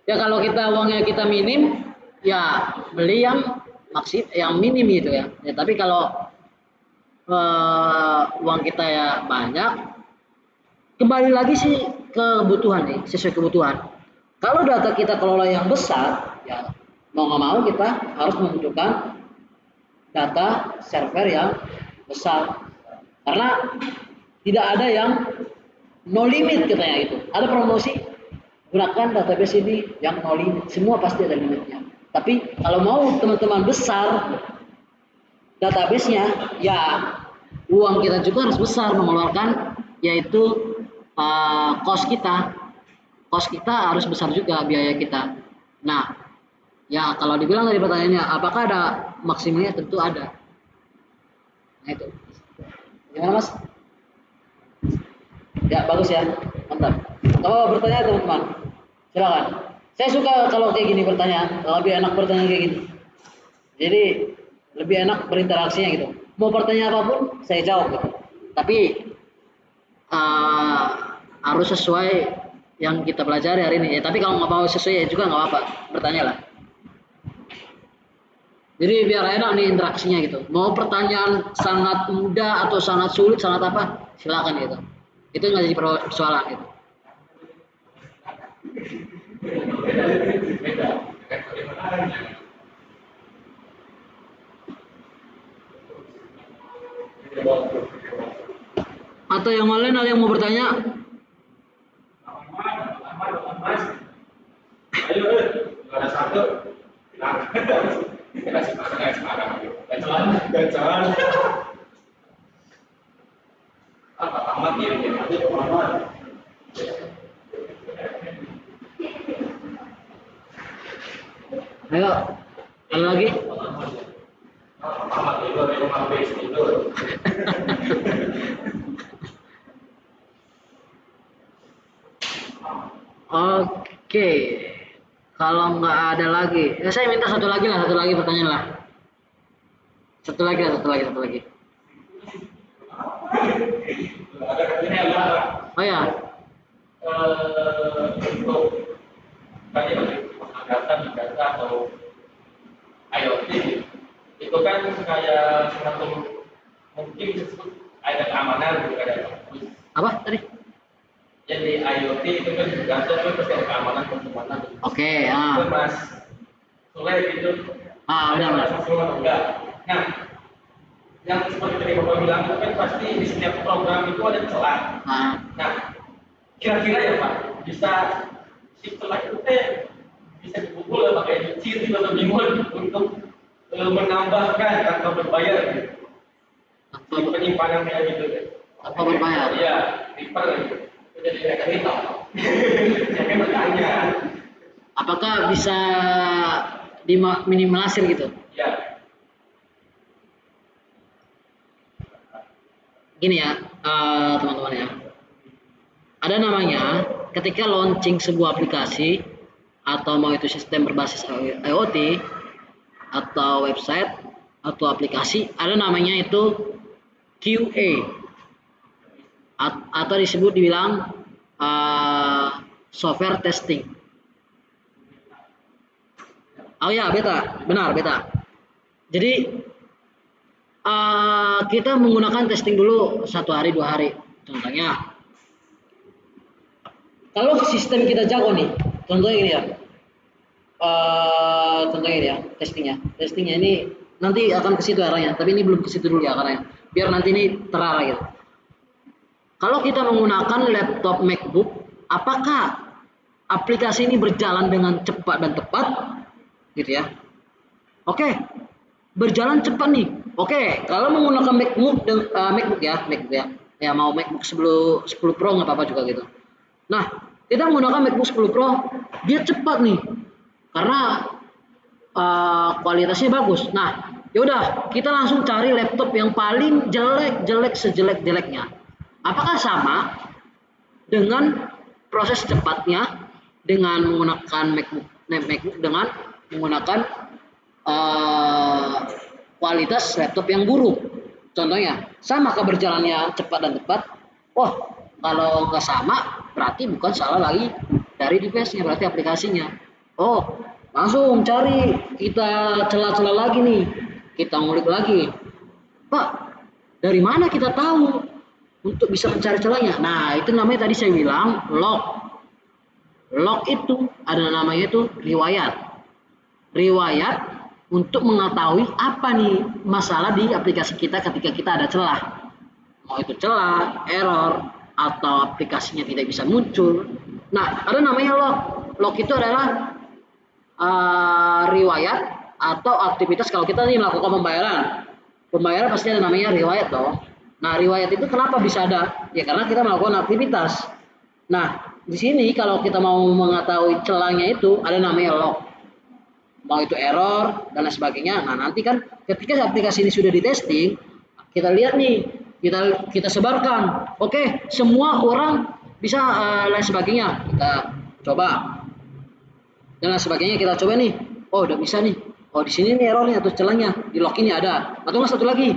Ya kalau kita uangnya kita minim, ya beli yang minim gitu ya. Ya tapi kalau uang kita ya banyak, kembali lagi sih kebutuhan nih, sesuai kebutuhan. Kalau data kita kelola yang besar, ya mau nggak mau kita harus membutuhkan data server yang besar. Karena tidak ada yang no limit katanya itu. Ada promosi gunakan database ini yang no limit. Semua pasti ada limitnya. Tapi kalau mau teman-teman besar database-nya, ya uang kita juga harus besar mengeluarkan, yaitu cost kita. Cost kita harus besar juga biaya kita. Nah, ya kalau dibilang dari pertanyaannya, apakah ada maksimalnya? Tentu ada. Nah itu. Gimana Mas? Ya bagus ya, mantap. Kalau bertanya teman-teman, silakan. Saya suka kalau kayak gini pertanyaan, lebih enak bertanya kayak gini. Jadi lebih enak berinteraksinya gitu. Mau bertanya apapun, saya jawab gitu. Tapi harus sesuai yang kita pelajari hari ini. Tapi kalau nggak mau sesuai ya juga nggak apa-apa, bertanyalah. Jadi biar enak nih interaksinya gitu. Mau pertanyaan sangat mudah atau sangat sulit, sangat apa, silakan gitu. Itu nggak jadi persoalan gitu. Atau yang lain ada yang mau bertanya? Ayo, ada satu. Kasih pasangan sekarang. Gacaran. Apa amat ya? Ayo, ada lagi? Amat itu ada yang habis tidur. Oke, kalau nggak ada lagi, ya saya minta satu lagi pertanyaan lah. Satu lagi. Ini adalah Oh ya, untuk tadi data atau IoT itu kan kayak semacam mungkin disebut ada keamanan gitu kan. apa tadi? Jadi IoT itu kan data itu pasti ada keamanan pertemanan. Oke, Itu Mas Sule gitu. udah mas. Enggak. Nah, yang seperti tadi Bapak bilang itu kan pasti di setiap program itu ada celah. Nah, kira-kira ya Pak, bisa si celah itu bisa dipukul pakai cheat atau gimana untuk menambahkan tanpa berbayar gitu. Penyimpanan kayak gitu kan. Apa berbayar? Iya, refer gitu. Itu jadi kayak cerita. Saya bertanya. Apakah bisa diminimalisir gitu? Ya. Gini ya, teman-teman ya. Ada namanya ketika launching sebuah aplikasi atau mau itu sistem berbasis IoT atau website atau aplikasi, ada namanya itu QA atau disebut dibilang software testing. Oh ya, beta, benar beta. Jadi kita menggunakan testing dulu 1 hari 2 hari. Contohnya, kalau sistem kita jago nih, contohnya ini ya. Contohnya ini ya, testingnya ini nanti akan ke situ arahnya, tapi ini belum ke situ dulu ya karena biar nanti ini terarah gitu. Kalau kita menggunakan laptop MacBook, apakah aplikasi ini berjalan dengan cepat dan tepat gitu ya? Oke, berjalan cepat nih. Oke, kalau menggunakan MacBook ya, ya mau MacBook 10 Pro nggak apa-apa juga gitu. Nah, kita menggunakan MacBook 10 Pro, dia cepat nih, karena kualitasnya bagus. Nah, yaudah kita langsung cari laptop yang paling jelek sejelek-jeleknya. Apakah sama dengan proses cepatnya dengan menggunakan MacBook dengan menggunakan kualitas laptop yang buruk? Contohnya, sama berjalannya cepat dan tepat? Wah, kalau nggak sama, berarti bukan salah lagi dari device-nya, berarti aplikasinya. Oh, langsung cari, kita celah-celah lagi nih, kita ngulik lagi. Pak, dari mana kita tahu untuk bisa mencari celahnya. Nah, itu namanya tadi saya bilang log. Log itu ada namanya itu riwayat. Riwayat untuk mengetahui apa nih masalah di aplikasi kita ketika kita ada celah. Mau itu celah, error, atau aplikasinya tidak bisa muncul. Nah, ada namanya log. Log itu adalah riwayat atau aktivitas kalau kita nih melakukan pembayaran. Pembayaran pasti ada namanya riwayat dong. Nah, riwayat itu kenapa bisa ada? Ya karena kita melakukan aktivitas. Nah, di sini kalau kita mau mengetahui celahnya itu ada namanya log. Mau itu error dan lain sebagainya. Nah, nanti kan ketika aplikasi ini sudah di testing, kita lihat nih, kita sebarkan. Oke, semua orang bisa lain sebagainya. Kita coba dan lain sebagainya, kita coba nih. Oh, udah bisa nih. Oh, di sini nih errornya atau celahnya di log ini ada. Atau nggak satu lagi,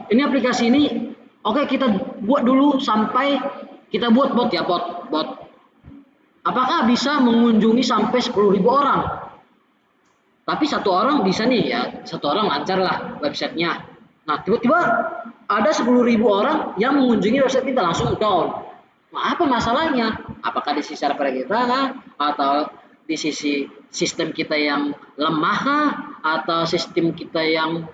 ini aplikasi ini, oke, kita buat dulu sampai kita buat bot ya, bot. Apakah bisa mengunjungi sampai 10.000 orang? Tapi satu orang bisa nih ya, satu orang lancar lah websitenya. Nah, tiba-tiba ada 10.000 orang yang mengunjungi website kita langsung down. Nah, apa masalahnya? Apakah di sisi server kita atau di sisi sistem kita yang lemah atau sistem kita yang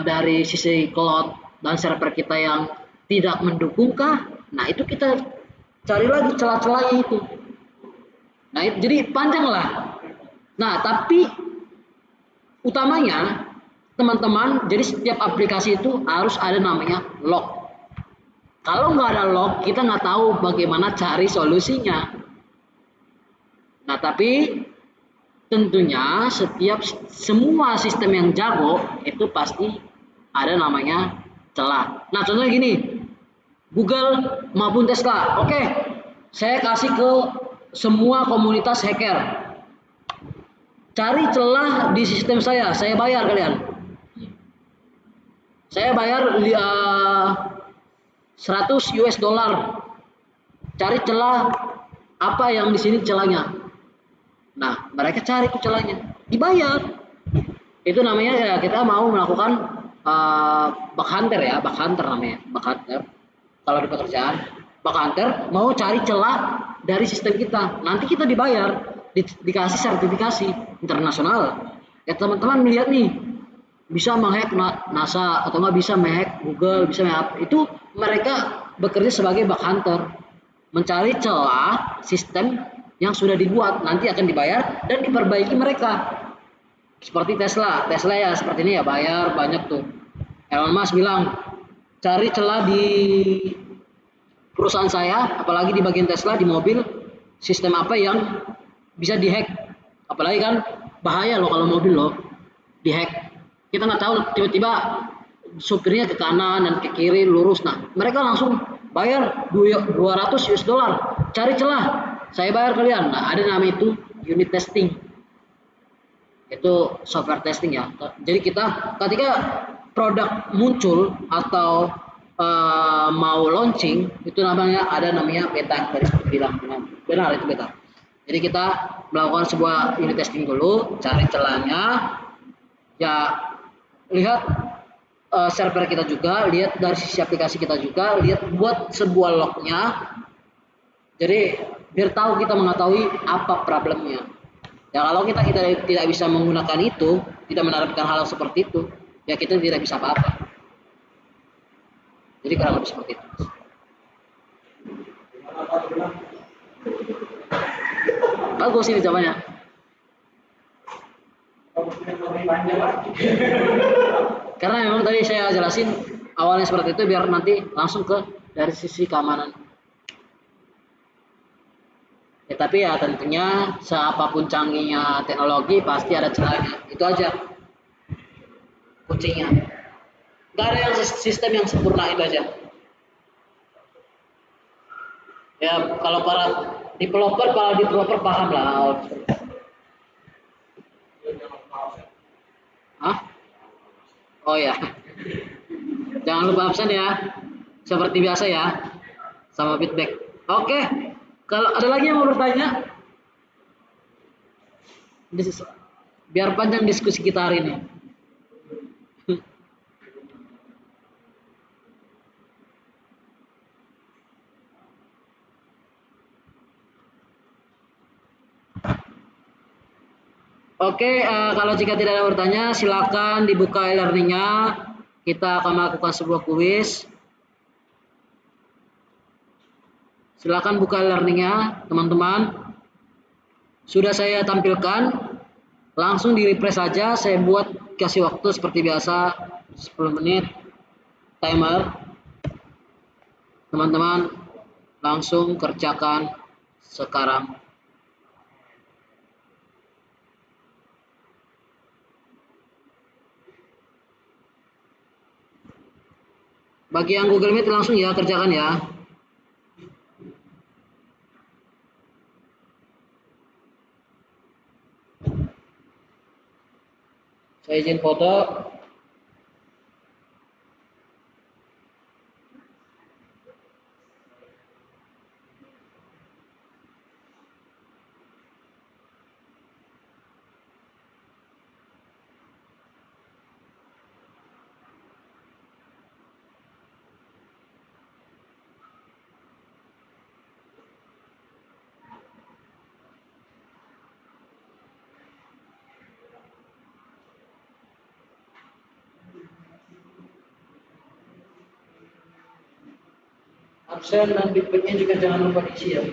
dari sisi cloud dan server kita yang tidak mendukungkah? Nah, itu kita cari lagi celah-celahnya itu. Nah, jadi panjang lah. Nah, tapi utamanya teman-teman, jadi setiap aplikasi itu harus ada namanya log. Kalau nggak ada log, kita nggak tahu bagaimana cari solusinya. Nah, tapi tentunya semua sistem yang jago itu pasti ada namanya celah. Nah, contohnya gini, Google maupun Tesla. Oke, saya kasih ke semua komunitas hacker. Cari celah di sistem saya bayar kalian. Saya bayar 100 US dollar. Cari celah apa yang di sini celahnya. Nah, mereka cari ke celahnya, dibayar. Itu namanya ya kita mau melakukan bug hunter ya, bug hunter namanya, bug hunter. Kalau di pekerjaan, bug hunter mau cari celah dari sistem kita. Nanti kita dibayar, dikasih sertifikasi internasional. Ya teman-teman melihat nih, bisa menghack NASA atau nggak bisa menghack Google, bisa menghack itu, mereka bekerja sebagai bug hunter, mencari celah sistem yang sudah dibuat, nanti akan dibayar dan diperbaiki mereka. Seperti Tesla ya seperti ini ya, bayar banyak tuh. Elon Musk bilang cari celah di perusahaan saya, apalagi di bagian Tesla di mobil, sistem apa yang bisa dihack. Apalagi kan bahaya loh kalau mobil loh dihack. Kita nggak tahu tiba-tiba supirnya ke kanan dan ke kiri lurus. Nah, mereka langsung bayar 200 US dollar. Cari celah, saya bayar kalian. Nah, ada nama itu unit testing. Itu software testing ya. Jadi kita ketika produk muncul atau mau launching, itu ada namanya beta, tadi seperti bilang, benar itu beta. Jadi kita melakukan sebuah unit testing dulu, cari celahnya, ya lihat server kita juga, lihat dari sisi aplikasi kita juga, lihat buat sebuah lognya. Jadi biar tahu, kita mengetahui apa problemnya. Ya kalau kita tidak bisa menggunakan itu, tidak menerapkan hal seperti itu, ya kita tidak bisa apa-apa. Jadi kurang lebih seperti itu. Bagus ini jawabannya. Karena memang tadi saya jelasin awalnya seperti itu biar nanti langsung ke dari sisi keamanan. Ya, tapi ya tentunya seapapun canggihnya teknologi pasti ada celahnya. Itu aja kuncinya. Gak ada yang sistem yang sempurna, itu aja. Ya kalau para developer paham lah. Hah? Oh ya. Jangan lupa absen ya. Seperti biasa ya. Sama feedback. Oke. Kalau ada lagi yang mau bertanya? Biar panjang diskusi kita hari ini. Oke, kalau jika tidak ada bertanya, silakan dibuka e-learning-nya. Kita akan melakukan sebuah kuis. Silakan buka e-learning-nya, teman-teman. Sudah saya tampilkan, langsung di refresh saja. Saya buat kasih waktu seperti biasa 10 menit timer. Teman-teman langsung kerjakan sekarang. Bagi yang Google Meet langsung ya kerjakan ya. Saya izin foto. Absen dan feedbacknya juga jangan lupa diisi ya.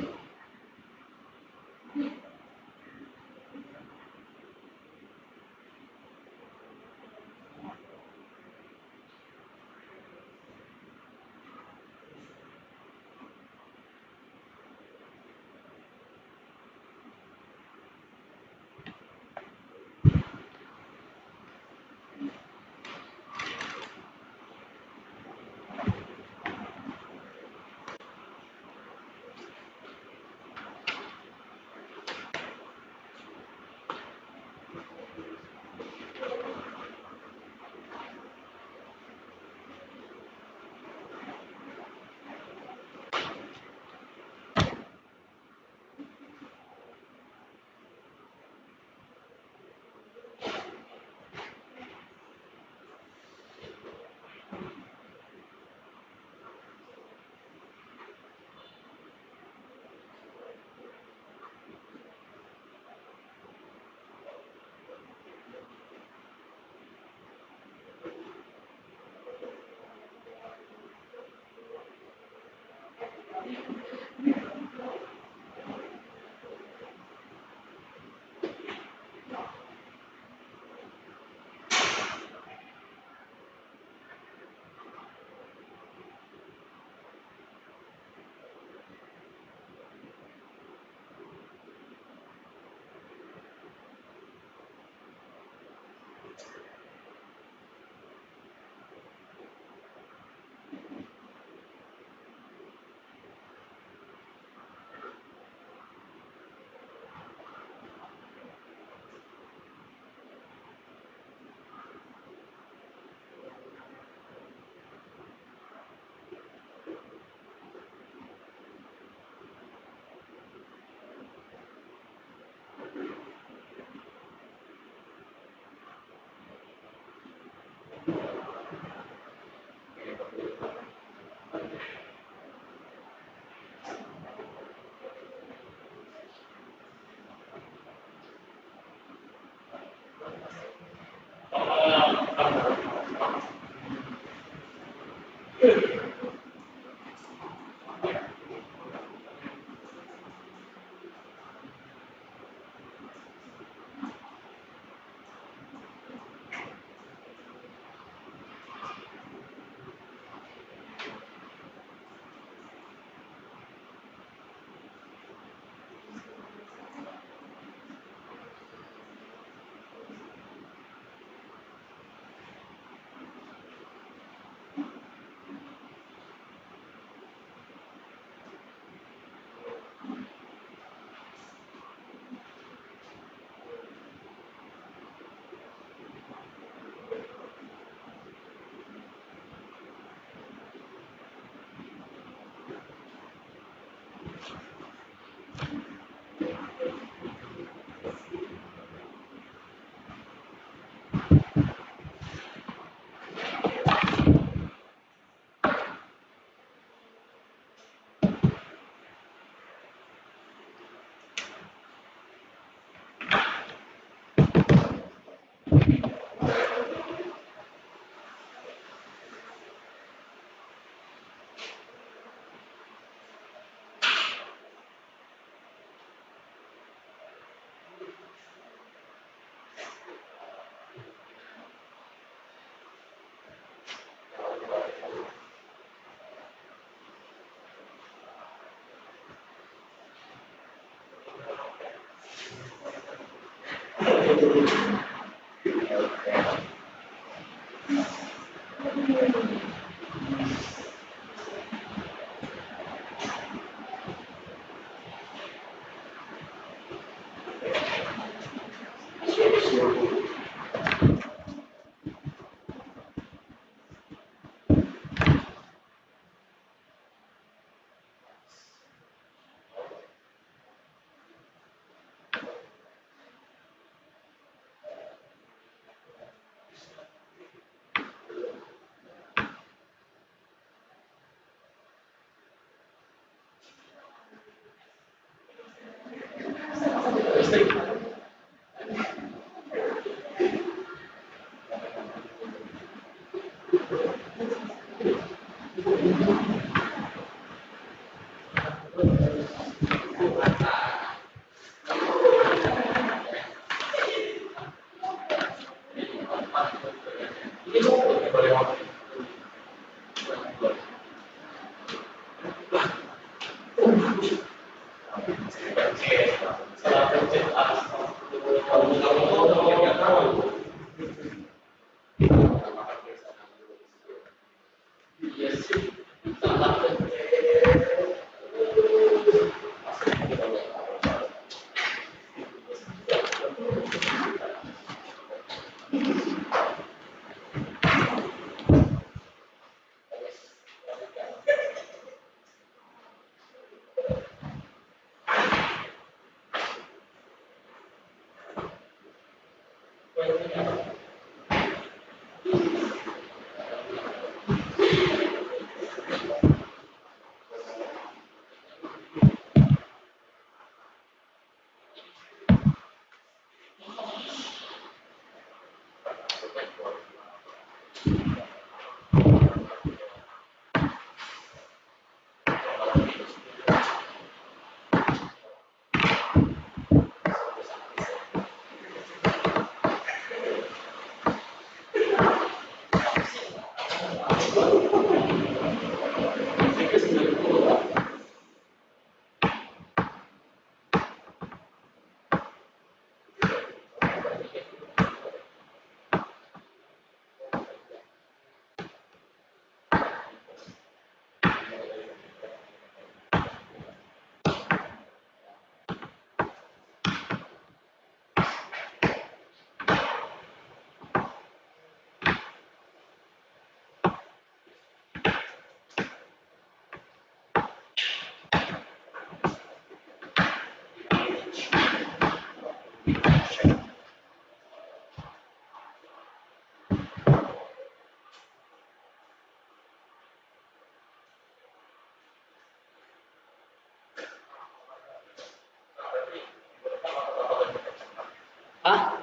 Ah,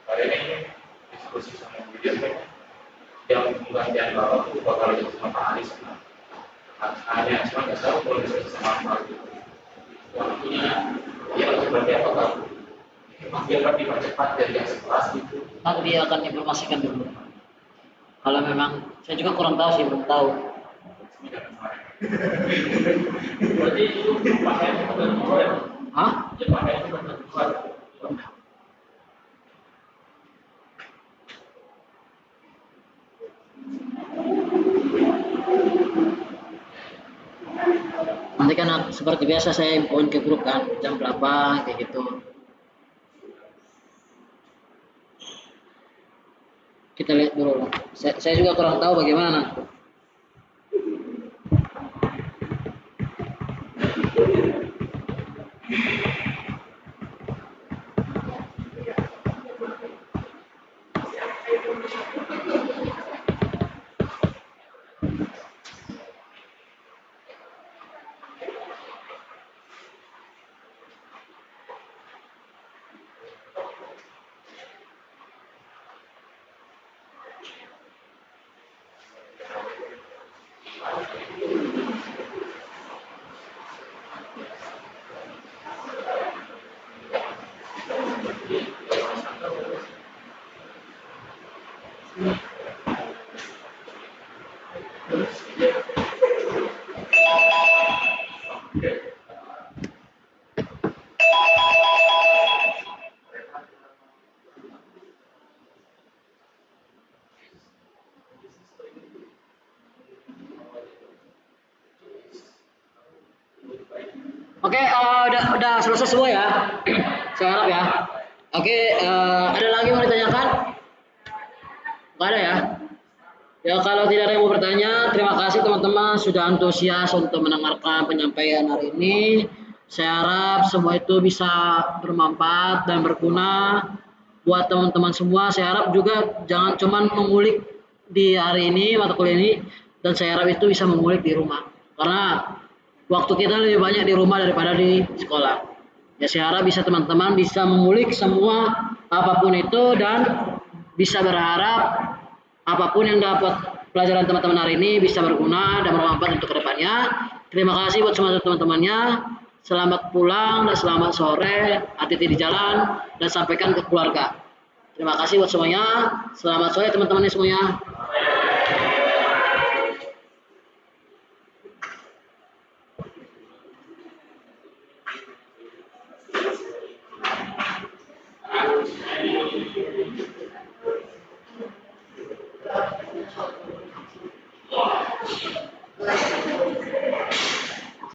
Hari ini diskusi sama video yang penggantian bapak itu bakal itu sama Pak Anies. Hanya cuma nggak tahu kalau diskusi sama Pak waktunya dia seperti apa kan? Dia akan dipercepat dari yang 11 itu. nanti akan informasikan dulu. Kalau memang saya juga kurang tahu sih, belum tahu. Berarti itu pakaian itu baru dua ya? Hah? Ya pakaian itu baru dua. Nanti kan seperti biasa saya infoin ke grup kan jam berapa kayak gitu. Kita lihat dulu. Saya juga kurang tahu bagaimana. Oke, udah selesai semua ya. Saya harap ya. Oke, ada lagi yang mau ditanyakan? Nggak ada ya? Ya kalau tidak ada yang mau bertanya, terima kasih teman-teman sudah antusias untuk mendengarkan penyampaian hari ini. Saya harap semua itu bisa bermanfaat dan berguna buat teman-teman semua. Saya harap juga jangan cuma mengulik di hari ini, mata kuliah ini, dan saya harap itu bisa mengulik di rumah. Karena waktu kita lebih banyak di rumah daripada di sekolah. Ya saya harap bisa teman-teman bisa mengulik semua apapun itu dan bisa berharap apapun yang dapat pelajaran teman-teman hari ini bisa berguna dan bermanfaat untuk kedepannya. Terima kasih buat semua teman-temannya. Selamat pulang dan selamat sore. Hati-hati di jalan dan sampaikan ke keluarga. Terima kasih buat semuanya. Selamat sore teman-teman semuanya.